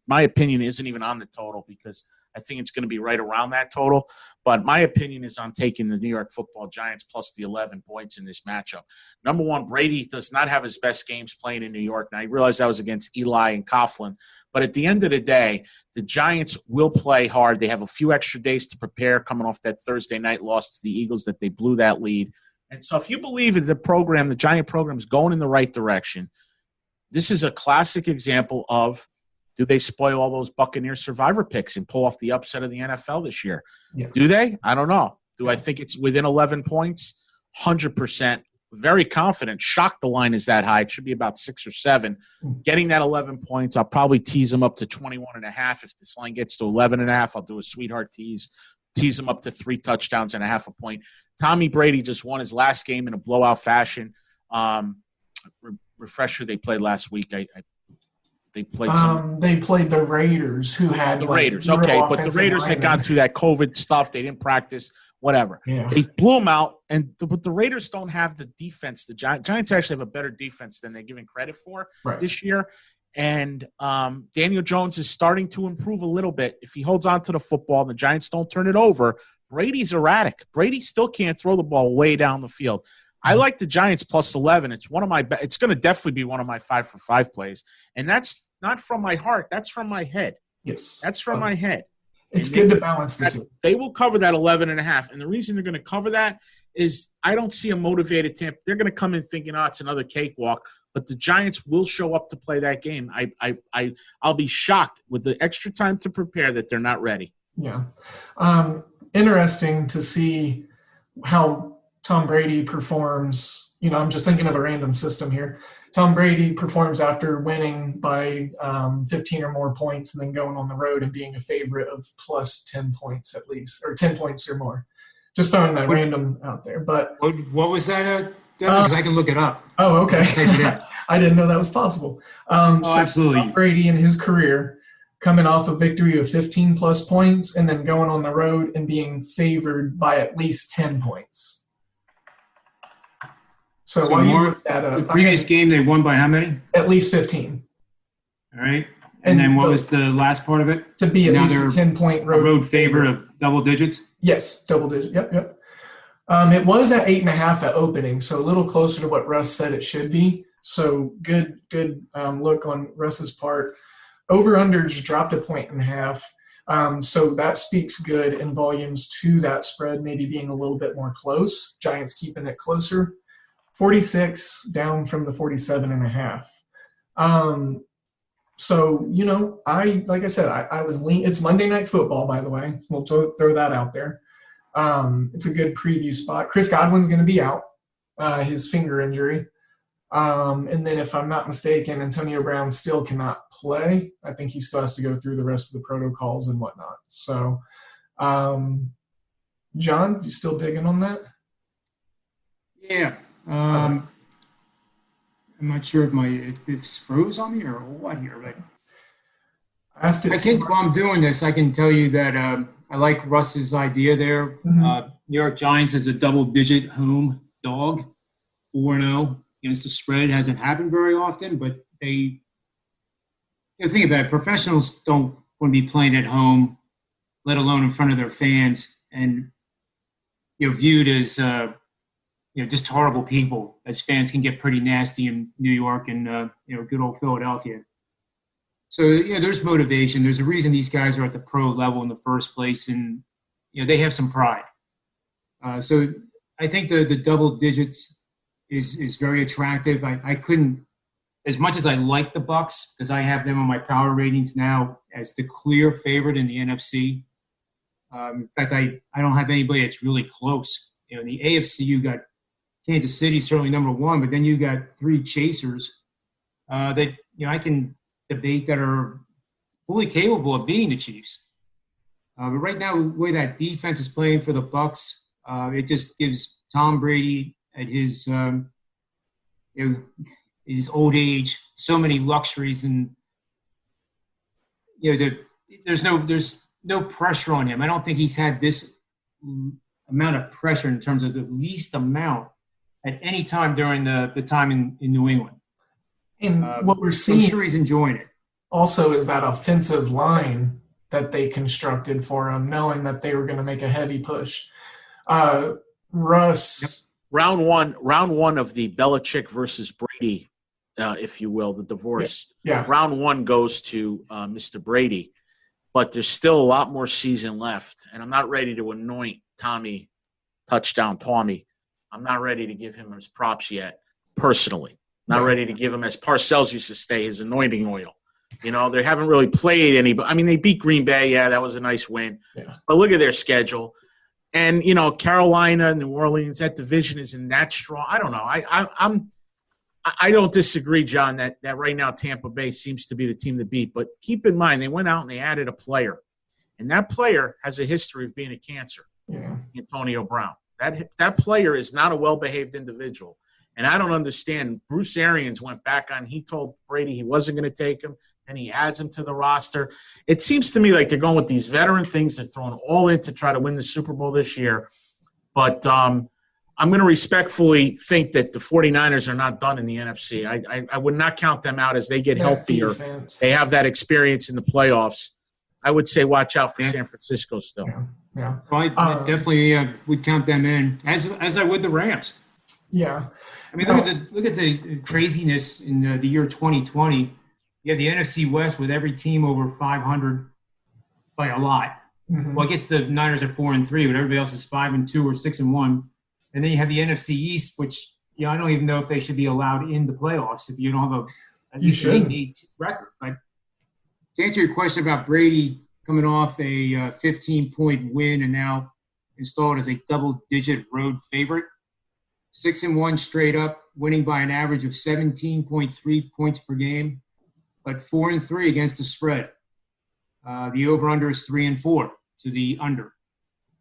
opinion isn't even on the total because I think it's going to be right around that total. But my opinion is on taking the New York Football Giants plus the 11 points in this matchup. Number one, Brady does not have his best games playing in New York. Now, I realize that was against Eli and Coughlin. But at the end of the day, the Giants will play hard. They have a few extra days to prepare coming off that Thursday night loss to the Eagles that they blew that lead. And so if you believe in the Giant program is going in the right direction, this is a classic example of, do they spoil all those Buccaneer survivor picks and pull off the upset of the NFL this year? Yeah. Do they? I don't know. Do I think it's within 11 points? 100%. Very confident. Shocked the line is that high. It should be about 6 or 7. Getting that 11 points, I'll probably tease them up to 21.5. If this line gets to 11.5, I'll do a sweetheart tease them up to 3 touchdowns and a half a point. Tommy Brady just won his last game in a blowout fashion. Refresher, they played last week. They played They played the Raiders, who had the Raiders. Okay, but the Raiders had gone through that COVID stuff. They didn't practice. Whatever. Yeah. They blew them out, but the Raiders don't have the defense. The Giants actually have a better defense than they're given credit for this year. And Daniel Jones is starting to improve a little bit. If he holds on to the football and the Giants don't turn it over, Brady's erratic. Brady still can't throw the ball way down the field. I like the Giants plus 11. It's one of my. It's going to definitely be one of my 5 for 5 plays, and that's not from my heart. That's from my head. Yes, that's from my head. It's good to balance the two. They will cover that 11.5, and the reason they're going to cover that is I don't see a motivated Tampa. They're going to come in thinking, "Oh, it's another cakewalk," but the Giants will show up to play that game. I'll be shocked with the extra time to prepare that they're not ready. Yeah, interesting to see how Tom Brady performs. I'm just thinking of a random system here. Tom Brady performs after winning by 15 or more points and then going on the road and being a favorite of plus 10 points at least, or 10 points or more. Just throwing that random out there. But what was that, because I can look it up. Oh, okay. I didn't know that was possible. Absolutely. Tom Brady in his career coming off a victory of 15-plus points and then going on the road and being favored by at least 10 points. So while you look that up, the previous game they won by how many? At least 15. All right. And then what was the last part of it? To be at least a 10-point road favor of double digits? Yes, double digits. Yep. It was at 8.5 at opening, so a little closer to what Russ said it should be. So good look on Russ's part. Over-unders dropped 1.5. So that speaks good in volumes to that spread maybe being a little bit more close. Giants keeping it closer. 46 down from the 47.5. So, like I said, I was lean. It's Monday Night Football, by the way. We'll throw that out there. It's a good preview spot. Chris Godwin's going to be out, his finger injury. And then if I'm not mistaken, Antonio Brown still cannot play. I think he still has to go through the rest of the protocols and whatnot. So John, you still digging on that? Yeah. I'm not sure if it's froze on me or what here, but I asked it. I think while I'm doing this, I can tell you that I like Russ's idea there. Mhm. New York Giants has a double-digit home dog, 4-0 against the spread. It hasn't happened very often, but think about it. Professionals don't want to be playing at home, let alone in front of their fans, and viewed as just horrible people. As fans can get pretty nasty in New York and good old Philadelphia. So there's motivation. There's a reason these guys are at the pro level in the first place, and they have some pride. So I think the double digits is very attractive. I couldn't, as much as I like the Bucs, because I have them on my power ratings now as the clear favorite in the NFC. In fact, I don't have anybody that's really close. In the AFC, you got Kansas City certainly number one, but then you got three chasers that I can debate that are fully capable of beating the Chiefs. But right now, the way that defense is playing for the Bucs, it just gives Tom Brady at his old age so many luxuries, and there's no pressure on him. I don't think he's had this amount of pressure in terms of the least amount at any time during the time in New England. And what we're seeing, I'm sure he's enjoying it. Also, is that offensive line that they constructed for him, knowing that they were going to make a heavy push. Russ. Yep. Round one of the Belichick versus Brady, if you will, the divorce. Yeah. Round one goes to Mr. Brady, but there's still a lot more season left, and I'm not ready to anoint Tommy, touchdown Tommy. I'm not ready to give him his props yet, personally. Not ready to give him, as Parcells used to say, his anointing oil. They haven't really played anybody. I mean, they beat Green Bay. Yeah, that was a nice win. Yeah. But look at their schedule. And, Carolina, New Orleans, that division isn't that strong. I don't know. I don't disagree, John, that right now Tampa Bay seems to be the team to beat. But keep in mind, they went out and they added a player. And that player has a history of being a cancer, Antonio Brown. That player is not a well-behaved individual. And I don't understand. Bruce Arians went back on. He told Brady he wasn't going to take him, and he adds him to the roster. It seems to me like they're going with these veteran things. They're throwing all in to try to win the Super Bowl this year. But I'm going to respectfully think that the 49ers are not done in the NFC. I would not count them out as they get healthier. Defense. They have that experience in the playoffs. I would say watch out for San Francisco still. Yeah. Well, I definitely would count them in, as I would the Rams. Yeah. I mean, look at the craziness in the year 2020. You have the NFC West with every team over 500 by a lot. Mm-hmm. Well, I guess the Niners are 4-3, but everybody else is 5-2 or 6-1. And then you have the NFC East, which I don't even know if they should be allowed in the playoffs if you don't have at least an 8 record. But to answer your question about Brady coming off a 15-point win and now installed as a double-digit road favorite, 6-1 straight up, winning by an average of 17.3 points per game, but 4-3 against the spread. The over/under is 3-4 to the under.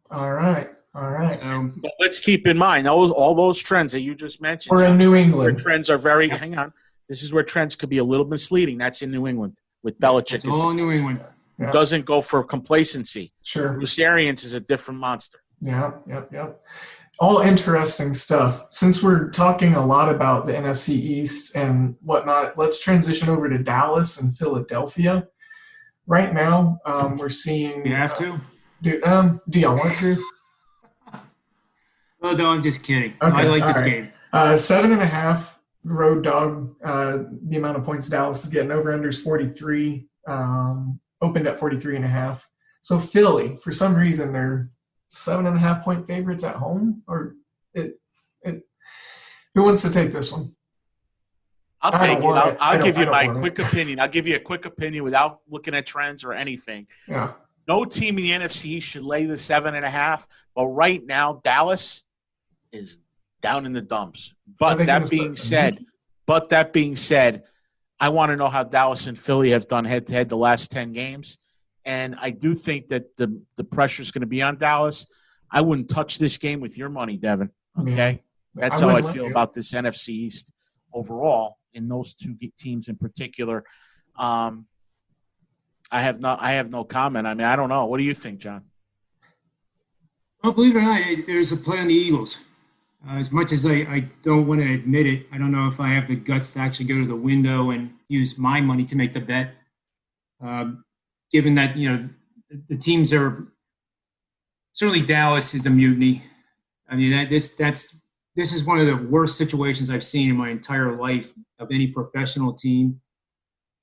All right. So, but let's keep in mind all those trends that you just mentioned. We're in New Where England. trends are very. Hang on. This is where trends could be a little misleading. That's in New England with Belichick. it's all in New England. Yeah. Doesn't go for complacency. Sure. Bruce Arians is a different monster. Yep. All interesting stuff. Since we're talking a lot about the NFC East and whatnot, let's transition over to Dallas and Philadelphia. Right now, we're seeing. You have to? Do y'all want to? Oh, no, I'm just kidding. Okay, I like this all game. 7.5 road dog. The amount of points Dallas is getting, over under is 43. Opened at 43.5. So Philly, for some reason, they're 7.5 point favorites at home, or who wants to take this one? I'll take it. I'll give you my quick it. opinion. I'll give you a quick opinion without looking at trends or anything. Yeah. No team in the NFC should lay the 7.5, but right now Dallas is down in the dumps. But that being said, I want to know how Dallas and Philly have done head-to-head the last 10 games. And I do think that the pressure is going to be on Dallas. I wouldn't touch this game with your money, Devin. Okay? Yeah. That's how I feel about this NFC East overall in those two teams in particular. I have no comment. I mean, I don't know. What do you think, John? Well, believe it or not, there's a play on the Eagles. As much as I don't want to admit it, I don't know if I have the guts to actually go to the window and use my money to make the bet. Given that, the teams are – certainly Dallas is a mutiny. I mean, this is one of the worst situations I've seen in my entire life of any professional team.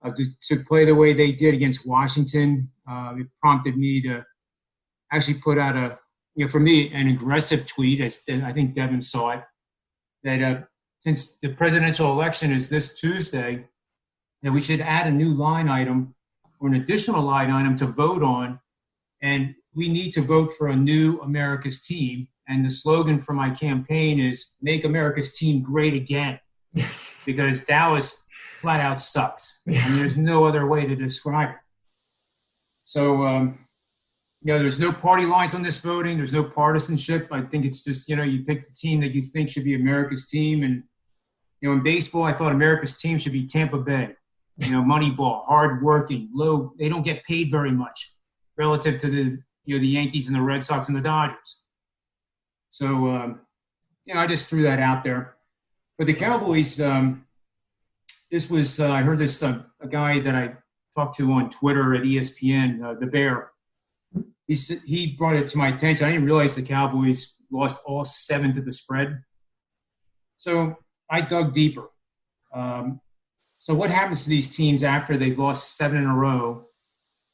To play the way they did against Washington, it prompted me to actually put out for me, an aggressive tweet, as I think Devin saw it, that since the presidential election is this Tuesday, that we should add a new line item or an additional line item to vote on, and we need to vote for a new America's team. And the slogan for my campaign is "Make America's Team Great Again," because Dallas flat out sucks, and there's no other way to describe it. So, there's no party lines on this voting. There's no partisanship. I think it's just, you pick the team that you think should be America's team. And, in baseball, I thought America's team should be Tampa Bay. Moneyball, hardworking, low. They don't get paid very much relative to the Yankees and the Red Sox and the Dodgers. So, I just threw that out there. But the Cowboys, this was, I heard this, a guy that I talked to on Twitter at ESPN, the Bear. He brought it to my attention. I didn't realize the Cowboys lost all 7 to the spread. So I dug deeper. So what happens to these teams after they've lost 7 in a row?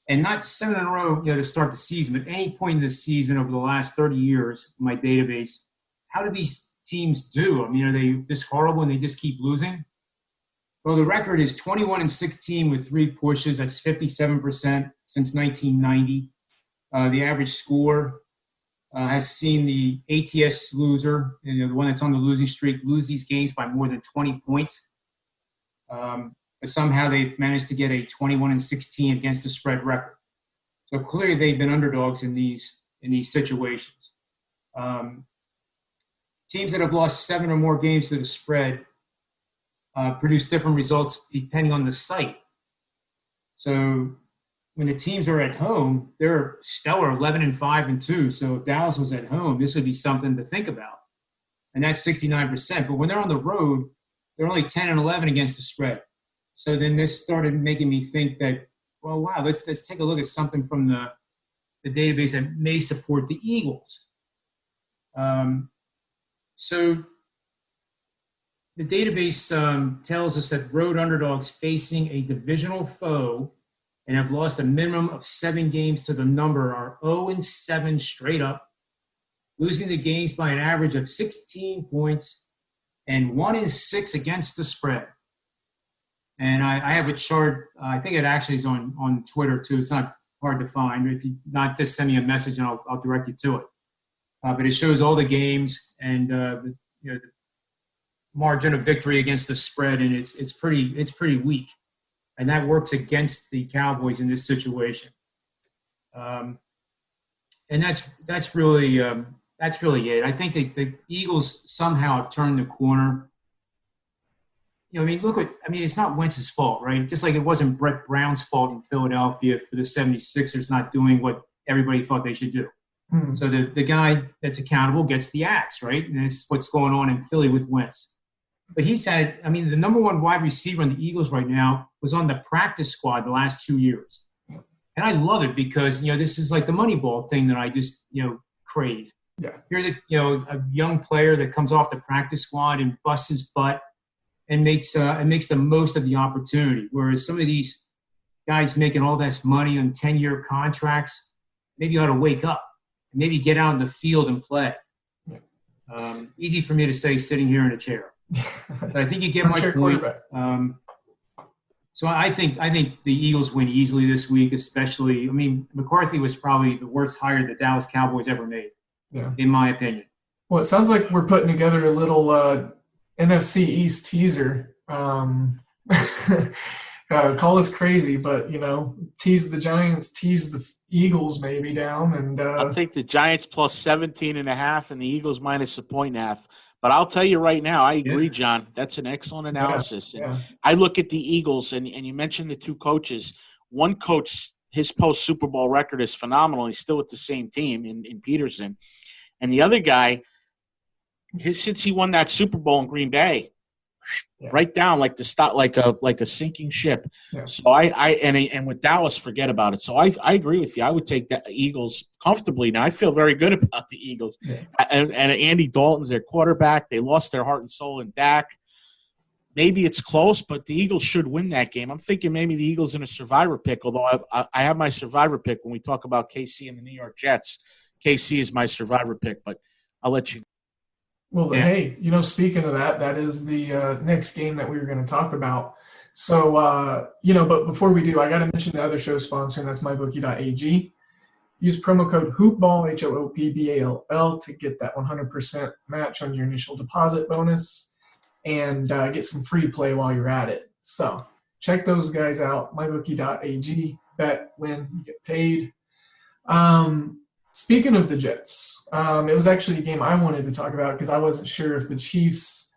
And not 7 in a row, to start the season, but at any point in the season over the last 30 years, in my database, how do these teams do? I mean, are they this horrible and they just keep losing? Well, the record is 21-16 with 3 pushes. That's 57% since 1990. The average score has seen the ATS loser, the one that's on the losing streak, lose these games by more than 20 points. But somehow they've managed to get a 21-16 against the spread record. So clearly they've been underdogs in these situations. Teams that have lost 7 or more games to the spread produce different results depending on the site. So when the teams are at home, they're stellar 11-5-2. So if Dallas was at home, this would be something to think about. And that's 69%. But when they're on the road, they're only 10-11 against the spread. So then this started making me think that, well, wow, let's take a look at something from the database that may support the Eagles. So the database tells us that road underdogs facing a divisional foe and have lost a minimum of 7 games to the number are 0-7 straight up, losing the games by an average of 16 points and 1-6 against the spread. And I have a chart. I think it actually is on Twitter too. It's not hard to find. If you not, just send me a message and I'll direct you to it. But it shows all the games and the margin of victory against the spread, and it's pretty weak. And that works against the Cowboys in this situation. And that's really it. I think the Eagles somehow have turned the corner. It's not Wentz's fault, right? Just like it wasn't Brett Brown's fault in Philadelphia for the 76ers not doing what everybody thought they should do. Mm-hmm. So the guy that's accountable gets the axe, right? And that's what's going on in Philly with Wentz. But he's had, the number 1 wide receiver on the Eagles right now was on the practice squad the last 2 years. And I love it because, this is like the Moneyball thing that I just, crave. Yeah. Here's a young player that comes off the practice squad and busts his butt and makes the most of the opportunity. Whereas some of these guys making all this money on 10-year contracts, maybe you ought to wake up and maybe get out in the field and play. Yeah. Easy for me to say sitting here in a chair. But I think you get my point. So I think the Eagles win easily this week, especially. McCarthy was probably the worst hire the Dallas Cowboys ever made, in my opinion. Well, it sounds like we're putting together a little NFC East teaser. Call us crazy, but, tease the Giants, tease the Eagles maybe down. And I'll take the Giants plus 17.5 and the Eagles minus 1.5. But I'll tell you right now, I agree, John. That's an excellent analysis. Yeah. And I look at the Eagles, and you mentioned the two coaches. One coach, his post-Super Bowl record is phenomenal. He's still with the same team in Peterson. And the other guy, since he won that Super Bowl in Green Bay, right down like a sinking ship. Yeah. So and with Dallas, forget about it. So I agree with you. I would take the Eagles comfortably. Now I feel very good about the Eagles. Yeah. And Andy Dalton's their quarterback. They lost their heart and soul in Dak. Maybe it's close, but the Eagles should win that game. I'm thinking maybe the Eagles in a survivor pick, although I have my survivor pick when we talk about KC and the New York Jets. KC is my survivor pick, but I'll let you. Well, hey, speaking of that, that is the next game that we were going to talk about. So, but before we do, I got to mention the other show sponsor, and that's mybookie.ag. Use promo code HOOPBALL, HOOPBALL, to get that 100% match on your initial deposit bonus and get some free play while you're at it. So, check those guys out, mybookie.ag. Bet, win, get paid. Speaking of the Jets, it was actually a game I wanted to talk about because I wasn't sure if the Chiefs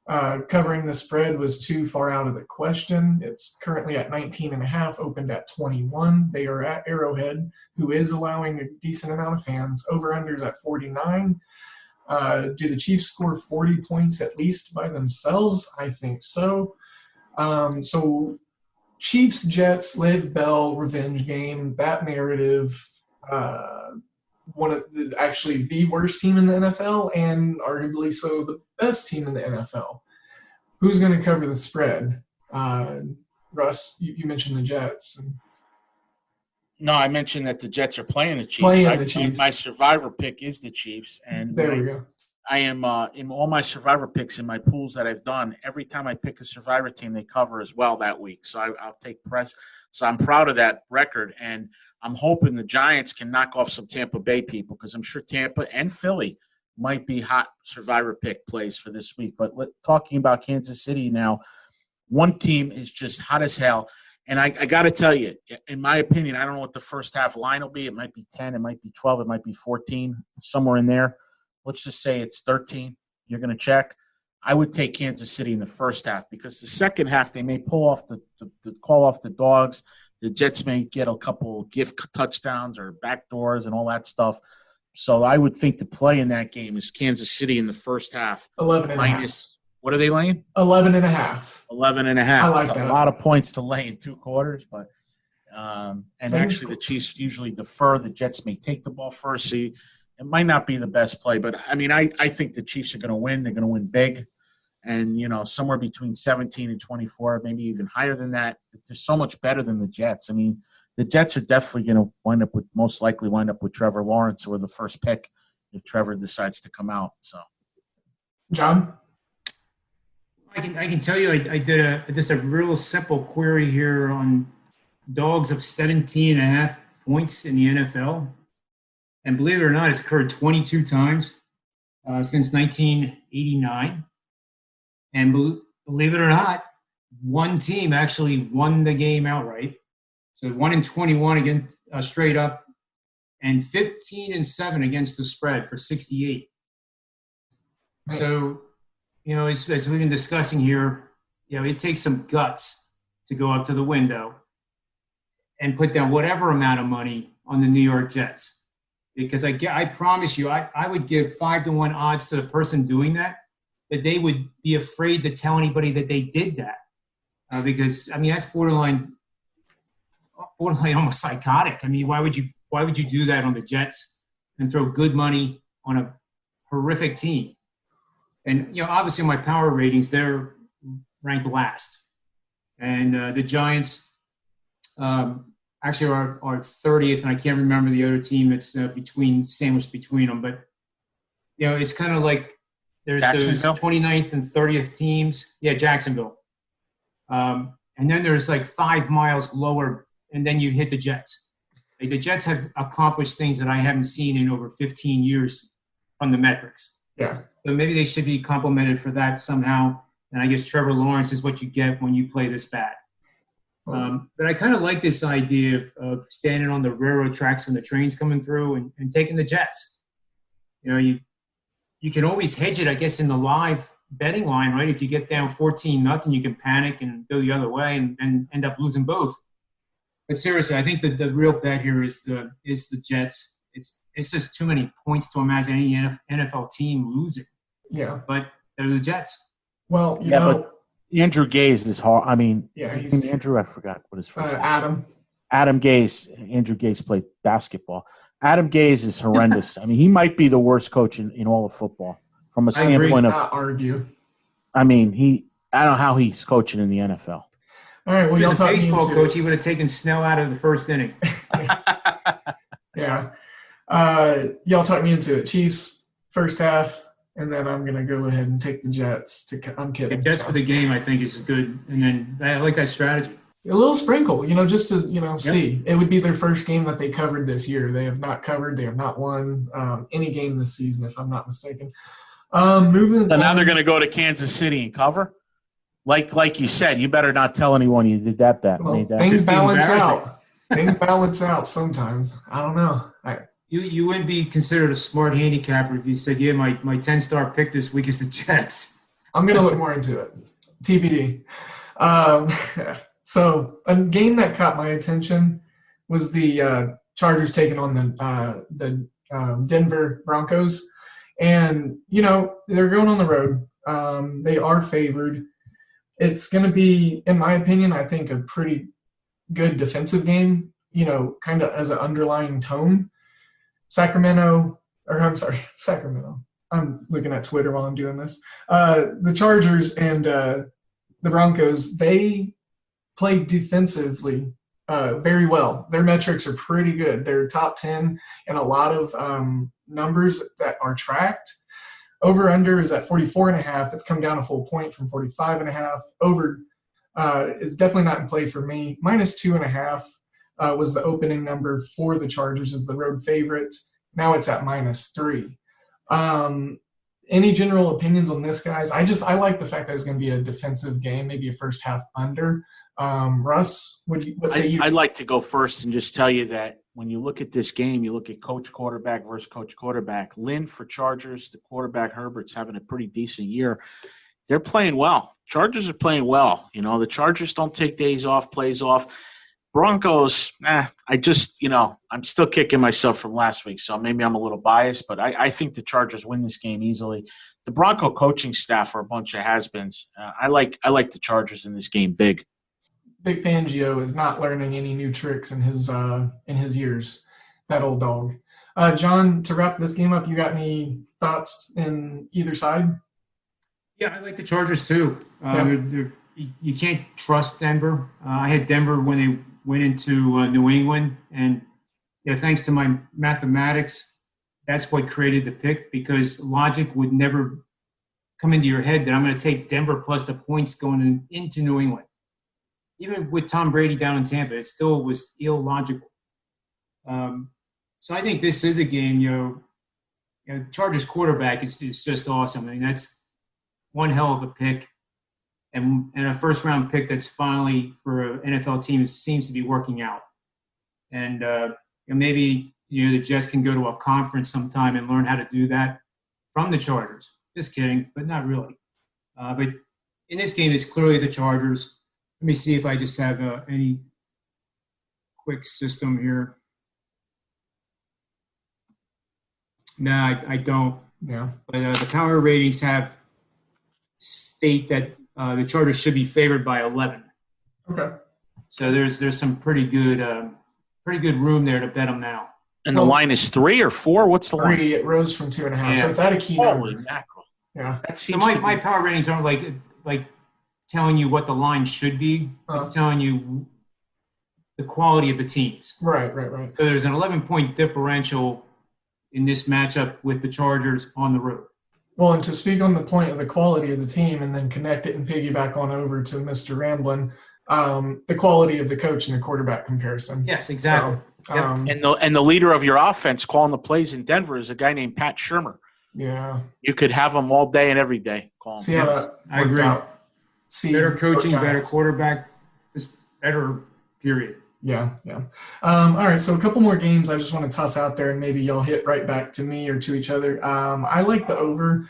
covering the spread was too far out of the question. It's currently at 19.5, opened at 21. They are at Arrowhead, who is allowing a decent amount of fans. Over-unders at 49. Do the Chiefs score 40 points at least by themselves? I think so. So Chiefs-Jets, Liv Bell, revenge game, that narrative – one of the worst team in the NFL and arguably so the best team in the NFL. Who's going to cover the spread? Russ, you mentioned the Jets. No, I mentioned that the Jets are playing the Chiefs. Chiefs. My survivor pick is the Chiefs. And there we go. I am in all my survivor picks in my pools that I've done. Every time I pick a survivor team, they cover as well that week. So I'll take press. So I'm proud of that record. And I'm hoping the Giants can knock off some Tampa Bay people because I'm sure Tampa and Philly might be hot survivor pick plays for this week. But talking about Kansas City now, one team is just hot as hell. And I got to tell you, in my opinion, I don't know what the first half line will be. It might be 10, it might be 12, it might be 14, somewhere in there. Let's just say it's 13. You're going to check. I would take Kansas City in the first half because the second half they may pull off the call off the dogs. The Jets may get a couple gift touchdowns or backdoors and all that stuff. So I would think the play in that game is Kansas City in the first half. 11.5. What are they laying? 11.5. 11.5. I like That's that. a lot of points to lay in two quarters, but actually the Chiefs usually defer. The Jets may take the ball first. So it might not be the best play, but I think the Chiefs are going to win. They're going to win big. And, somewhere between 17 and 24, maybe even higher than that. They're so much better than the Jets. I mean, the Jets are definitely going to most likely wind up with Trevor Lawrence or the first pick if Trevor decides to come out. So, John? I can tell you I did just a real simple query here on dogs of 17.5 points in the NFL. And believe it or not, it's occurred 22 times since 1989. And believe it or not, one team actually won the game outright. So 1-21 against straight up, and 15-7 against the spread for 68. Right. So, as we've been discussing here, it takes some guts to go up to the window and put down whatever amount of money on the New York Jets. Because I promise you, I would give 5-1 odds to the person doing that they would be afraid to tell anybody that they did that. Because, that's borderline almost psychotic. Why would you do that on the Jets and throw good money on a horrific team? And, obviously my power ratings, they're ranked last. And the Giants actually are 30th, and I can't remember the other team that's sandwiched between them. But, it's kind of like there's those 29th and 30th teams. Yeah, Jacksonville. And then there's like 5 miles lower, and then you hit the Jets. Like the Jets have accomplished things that I haven't seen in over 15 years from the metrics. Yeah. So maybe they should be complimented for that somehow. And I guess Trevor Lawrence is what you get when you play this bad. But I kind of like this idea of standing on the railroad tracks when the train's coming through and taking the Jets. You can always hedge it, I guess, in the live betting line, right? If you get down 14-0, you can panic and go the other way and end up losing both. But seriously, I think that the real bet here is the Jets. It's just too many points to imagine any NFL team losing. Yeah. But they're the Jets. Well, but Andrew Gaze is hard. I mean, he's Andrew. I forgot what his first name. Adam. Adam Gaze. Andrew Gaze played basketball. Adam Gaze is horrendous. I mean, he might be the worst coach in all of football from a standpoint of. Not argue. I mean, I don't know how he's coaching in the NFL. All right. Well, he y'all was a talk baseball coach. He would have taken Snell out of the first inning. Yeah. Y'all talk me into it. Chiefs first half, and then I'm gonna go ahead and take the Jets. I'm kidding. The Jets for the game, I think, is good, and then I like that strategy. A little sprinkle, just to see. It would be their first game that they covered this year. They have not covered. They have not won any game this season, if I'm not mistaken. Moving. So now they're going to go to Kansas City and cover. Like you said, you better not tell anyone you did that bet. Well, things balance out. Things balance out sometimes. I don't know. You wouldn't be considered a smart handicapper if you said, yeah, my 10-star pick this week is the Jets. I'm going to look more into it. TBD. So a game that caught my attention was the Chargers taking on the Denver Broncos. And, they're going on the road. They are favored. It's going to be, in my opinion, I think a pretty good defensive game, kind of as an underlying tone. Sacramento. I'm looking at Twitter while I'm doing this. The Chargers and the Broncos, they play defensively very well. Their metrics are pretty good. They're top 10 in a lot of numbers that are tracked. Over-under is at 44.5. It's come down a full point from 45.5. Over is definitely not in play for me. -2.5 was the opening number for the Chargers as the road favorite. Now it's at -3. Any general opinions on this, guys? I like the fact that it's going to be a defensive game, maybe a first half under. Russ, what say you? I'd like to go first and just tell you that when you look at this game, you look at coach quarterback versus coach quarterback. Lynn for Chargers, the quarterback Herbert's having a pretty decent year. They're playing well. Chargers are playing well. The Chargers don't take days off, plays off. Broncos, I'm still kicking myself from last week, so maybe I'm a little biased, but I think the Chargers win this game easily. The Bronco coaching staff are a bunch of has-beens. I like the Chargers in this game big. Big Fangio is not learning any new tricks in his years. That old dog. John, to wrap this game up, you got any thoughts in either side? Yeah, I like the Chargers too. Yep. You can't trust Denver. I had Denver when they went into New England, and thanks to my mathematics, that's what created the pick, because logic would never come into your head that I'm going to take Denver plus the points going into New England. Even with Tom Brady down in Tampa, it still was illogical. So I think this is a game, Chargers quarterback is just awesome. I mean, that's one hell of a pick. And a first-round pick that's finally, for an NFL team, seems to be working out. And maybe, the Jets can go to a conference sometime and learn how to do that from the Chargers. Just kidding, but not really. But in this game, it's clearly the Chargers. Let me see if I just have any quick system here. No, I don't. Yeah. But the power ratings state that the Chargers should be favored by 11. Okay. So there's some pretty good room there to bet them now. And the line is 3 or 4? What's the 3. line? It rose from 2.5. Yeah. So it's at a key Holy number. mackerel! Yeah. That So seems my power ratings aren't like telling you what the line should be. It's telling you the quality of the teams. Right. So there's an 11-point differential in this matchup with the Chargers on the road. Well, and to speak on the point of the quality of the team and then connect it and piggyback on over to Mr. Ramblin, the quality of the coach and the quarterback comparison. Yes, exactly. So, and the leader of your offense calling the plays in Denver is a guy named Pat Shurmur. Yeah. You could have him all day and every day. Call him. See how that I agree. out. Better coaching, better quarterback. better, period. Yeah. All right, so a couple more games I just want to toss out there, and maybe y'all hit right back to me or to each other. I like the over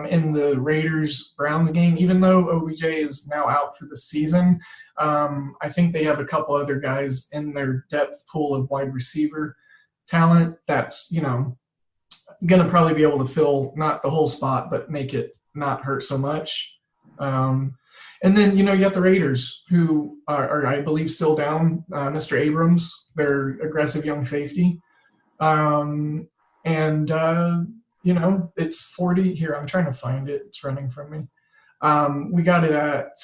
in the Raiders-Browns game, even though OBJ is now out for the season. I think they have a couple other guys in their depth pool of wide receiver talent that's, going to probably be able to fill not the whole spot, but make it not hurt so much. And then, you got the Raiders, who are I believe, still down Mr. Abrams, their aggressive young safety. It's 40 here. I'm trying to find it. It's running from me. We got it at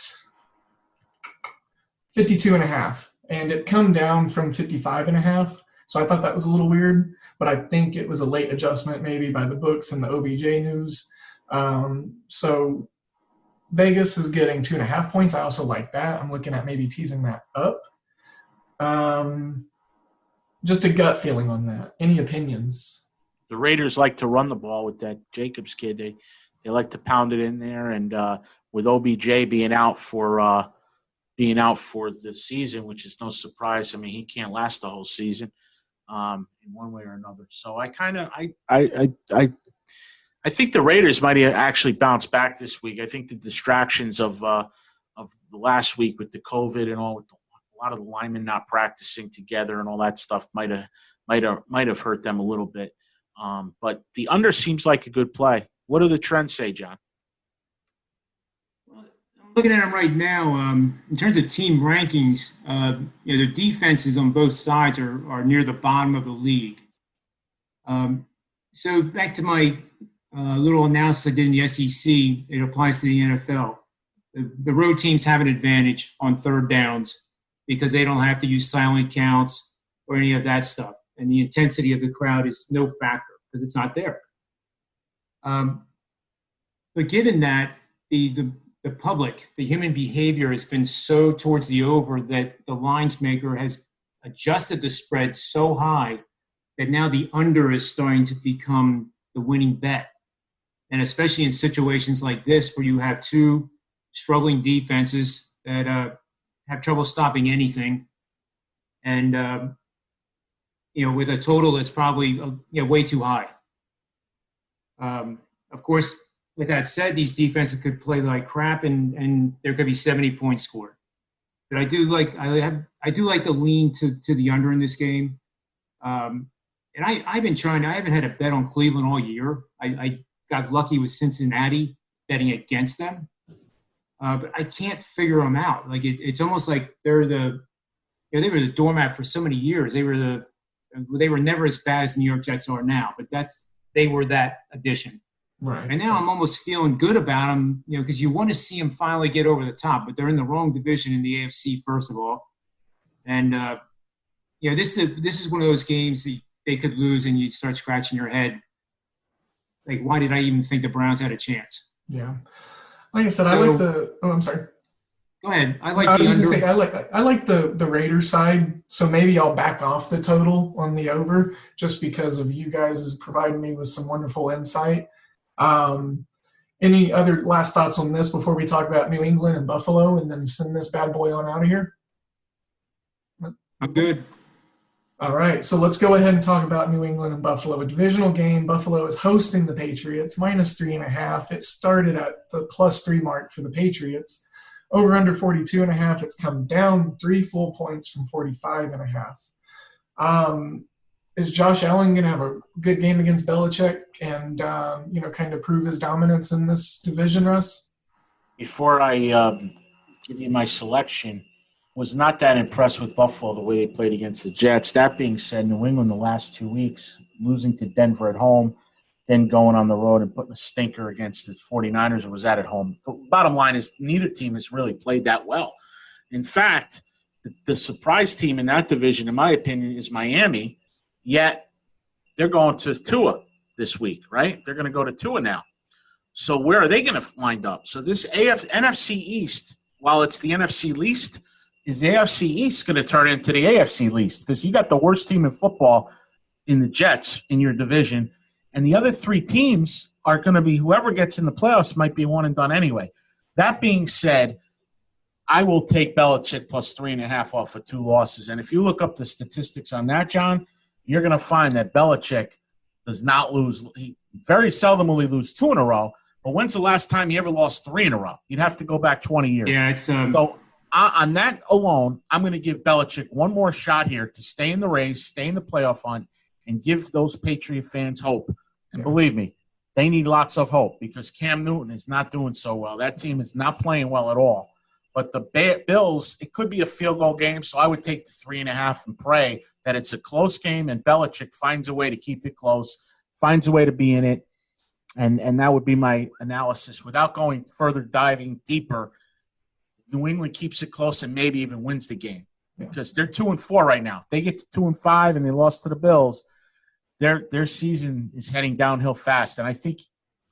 52.5, and it come down from 55.5. So I thought that was a little weird, but I think it was a late adjustment maybe by the books and the OBJ news. So Vegas is getting 2.5 points. I also like that. I'm looking at maybe teasing that up. Just a gut feeling on that. Any opinions? The Raiders like to run the ball with that Jacobs kid. They like to pound it in there, and with OBJ being out for the season, which is no surprise. I mean, he can't last the whole season in one way or another. So I think the Raiders might actually bounce back this week. I think the distractions of the last week with the COVID and all, with a lot of the linemen not practicing together and all that stuff might have hurt them a little bit. But the under seems like a good play. What do the trends say, John? Well, I'm looking at them right now. In terms of team rankings, their defenses on both sides are near the bottom of the league. So back to my little analysis I did in the SEC, it applies to the NFL. The road teams have an advantage on third downs because they don't have to use silent counts or any of that stuff. And the intensity of the crowd is no factor because it's not there. But given that the public, the human behavior has been so towards the over that the lines maker has adjusted the spread so high that now the under is starting to become the winning bet. And especially in situations like this where you have two struggling defenses that have trouble stopping anything. And, with a total that's probably way too high. Of course, with that said, these defenses could play like crap and there could be 70 points scored. But I do like the lean to the under in this game. And I've been trying. I haven't had a bet on Cleveland all year. I got lucky with Cincinnati betting against them, but I can't figure them out. Like it's almost like they were the doormat for so many years. They were never as bad as the New York Jets are now, but they were that addition. Right. And now I'm almost feeling good about them, because you want to see them finally get over the top, but they're in the wrong division in the AFC first of all, and this is one of those games that they could lose, and you start scratching your head. Like, why did I even think the Browns had a chance? Yeah. Like I said, I like the – I'm sorry. Go ahead. I like the under. I like the Raiders side, so maybe I'll back off the total on the over just because of you guys providing me with some wonderful insight. Any other last thoughts on this before we talk about New England and Buffalo and then send this bad boy on out of here? I'm good. All right, so let's go ahead and talk about New England and Buffalo. A divisional game. Buffalo is hosting the Patriots, -3.5. It started at the +3 mark for the Patriots. Over under 42.5. It's come down 3 full points from 45.5. Is Josh Allen going to have a good game against Belichick and, kind of prove his dominance in this division, Russ? Before I give you my selection, was not that impressed with Buffalo the way they played against the Jets. That being said, New England the last 2 weeks, losing to Denver at home, then going on the road and putting a stinker against the 49ers, or was that at home? The bottom line is neither team has really played that well. In fact, the surprise team in that division, in my opinion, is Miami, yet they're going to Tua this week, right? They're going to go to Tua now. So where are they going to wind up? So this NFC East, while it's the NFC least, is the AFC East going to turn into the AFC least? Because you got the worst team in football in the Jets in your division, and the other 3 teams are going to be whoever gets in the playoffs might be one and done anyway. That being said, I will take Belichick plus 3.5 off of 2 losses. And if you look up the statistics on that, John, you're going to find that Belichick does not lose. He very seldom will he lose 2 in a row. But when's the last time he ever lost 3 in a row? You'd have to go back 20 years. Yeah, it's so on that alone, I'm going to give Belichick one more shot here to stay in the race, stay in the playoff hunt, and give those Patriot fans hope. And believe me, they need lots of hope because Cam Newton is not doing so well. That team is not playing well at all. But the Bills, it could be a field goal game, so I would take the 3.5 and pray that it's a close game and Belichick finds a way to keep it close, finds a way to be in it, and that would be my analysis. Without going further, diving deeper, New England keeps it close and maybe even wins the game because they're 2-4 right now. If they get to 2-5 and they lost to the Bills, their season is heading downhill fast. And I think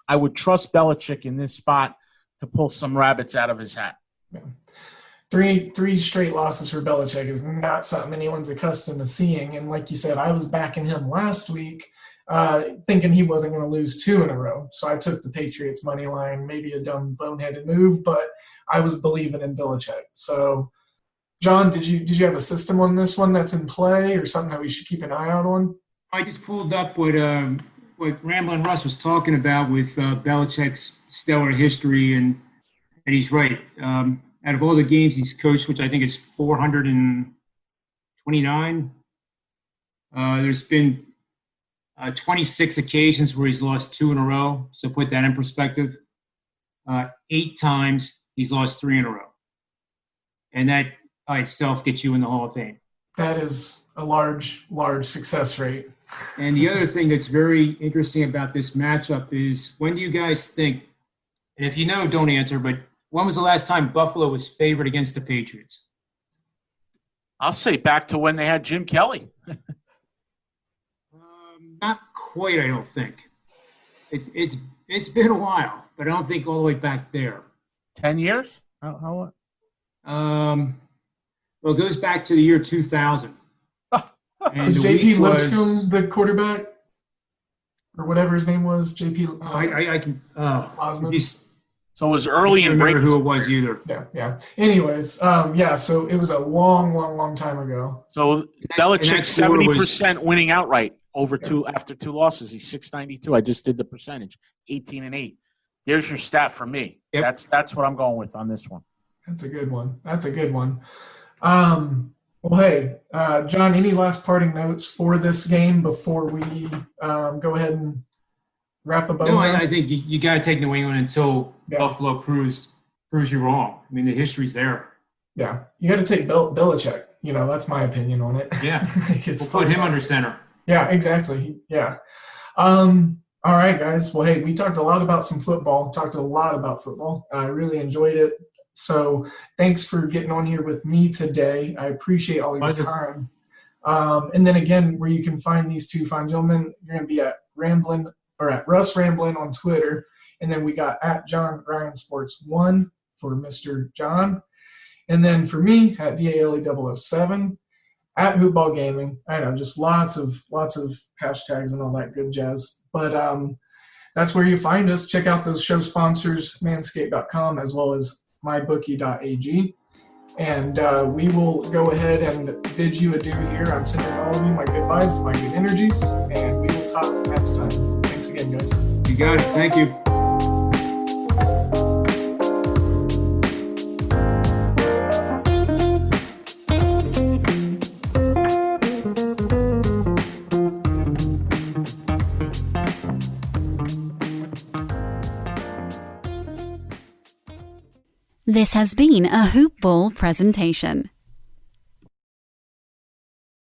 I would trust Belichick in this spot to pull some rabbits out of his hat. Yeah. Three straight losses for Belichick is not something anyone's accustomed to seeing. And like you said, I was backing him last week, thinking he wasn't going to lose 2 in a row. So I took the Patriots money line, maybe a dumb boneheaded move, but I was believing in Belichick. So, John, did you have a system on this one that's in play or something that we should keep an eye out on? I just pulled up what Ramblin' Russ was talking about with Belichick's stellar history, and he's right. Out of all the games he's coached, which I think is 429, there's been 26 occasions where he's lost 2 in a row. So put that in perspective. 8 times he's lost 3 in a row. And that by itself gets you in the Hall of Fame. That is a large success rate. And the other thing that's very interesting about this matchup is, when do you guys think, and if you know, don't answer, but when was the last time Buffalo was favored against the Patriots? I'll say back to when they had Jim Kelly. Not quite, I don't think. It's been a while, but I don't think all the way back there. 10 years? How well, it goes back to the year 2000. And was JP Lipscomb the quarterback? Or whatever his name was? JP I can Osmond. So it was early in break. Who it was either. Yeah. Anyways, so it was a long time ago. So Belichick's 70% winning outright after 2 losses. He's 692. I just did the percentage, 18-8. There's your stat for me. Yep. That's what I'm going with on this one. That's a good one. Well, hey, John, any last parting notes for this game before we go ahead and wrap a bow? No, I think you got to take New England until Buffalo proves you wrong. I mean, the history's there. Yeah, you got to take Belichick. That's my opinion on it. Yeah, we'll put him under center. Yeah, exactly. Yeah. All right, guys. Well, hey, we talked a lot about football. I really enjoyed it. So thanks for getting on here with me today. I appreciate all your time. And then again, where you can find these 2 fine gentlemen, you're going to be at Russ Ramblin' on Twitter. And then we got at John Ryan Sports 1 for Mr. John. And then for me at VALE007 at Hoopball Gaming. I know, just lots of hashtags and all that good jazz. But that's where you find us. Check out those show sponsors, manscaped.com, as well as mybookie.ag. And we will go ahead and bid you adieu here. I'm sending all of you my good vibes, my good energies, and we will talk next time. Thanks again, guys. You got it. Thank you. This has been a Hoop Ball presentation.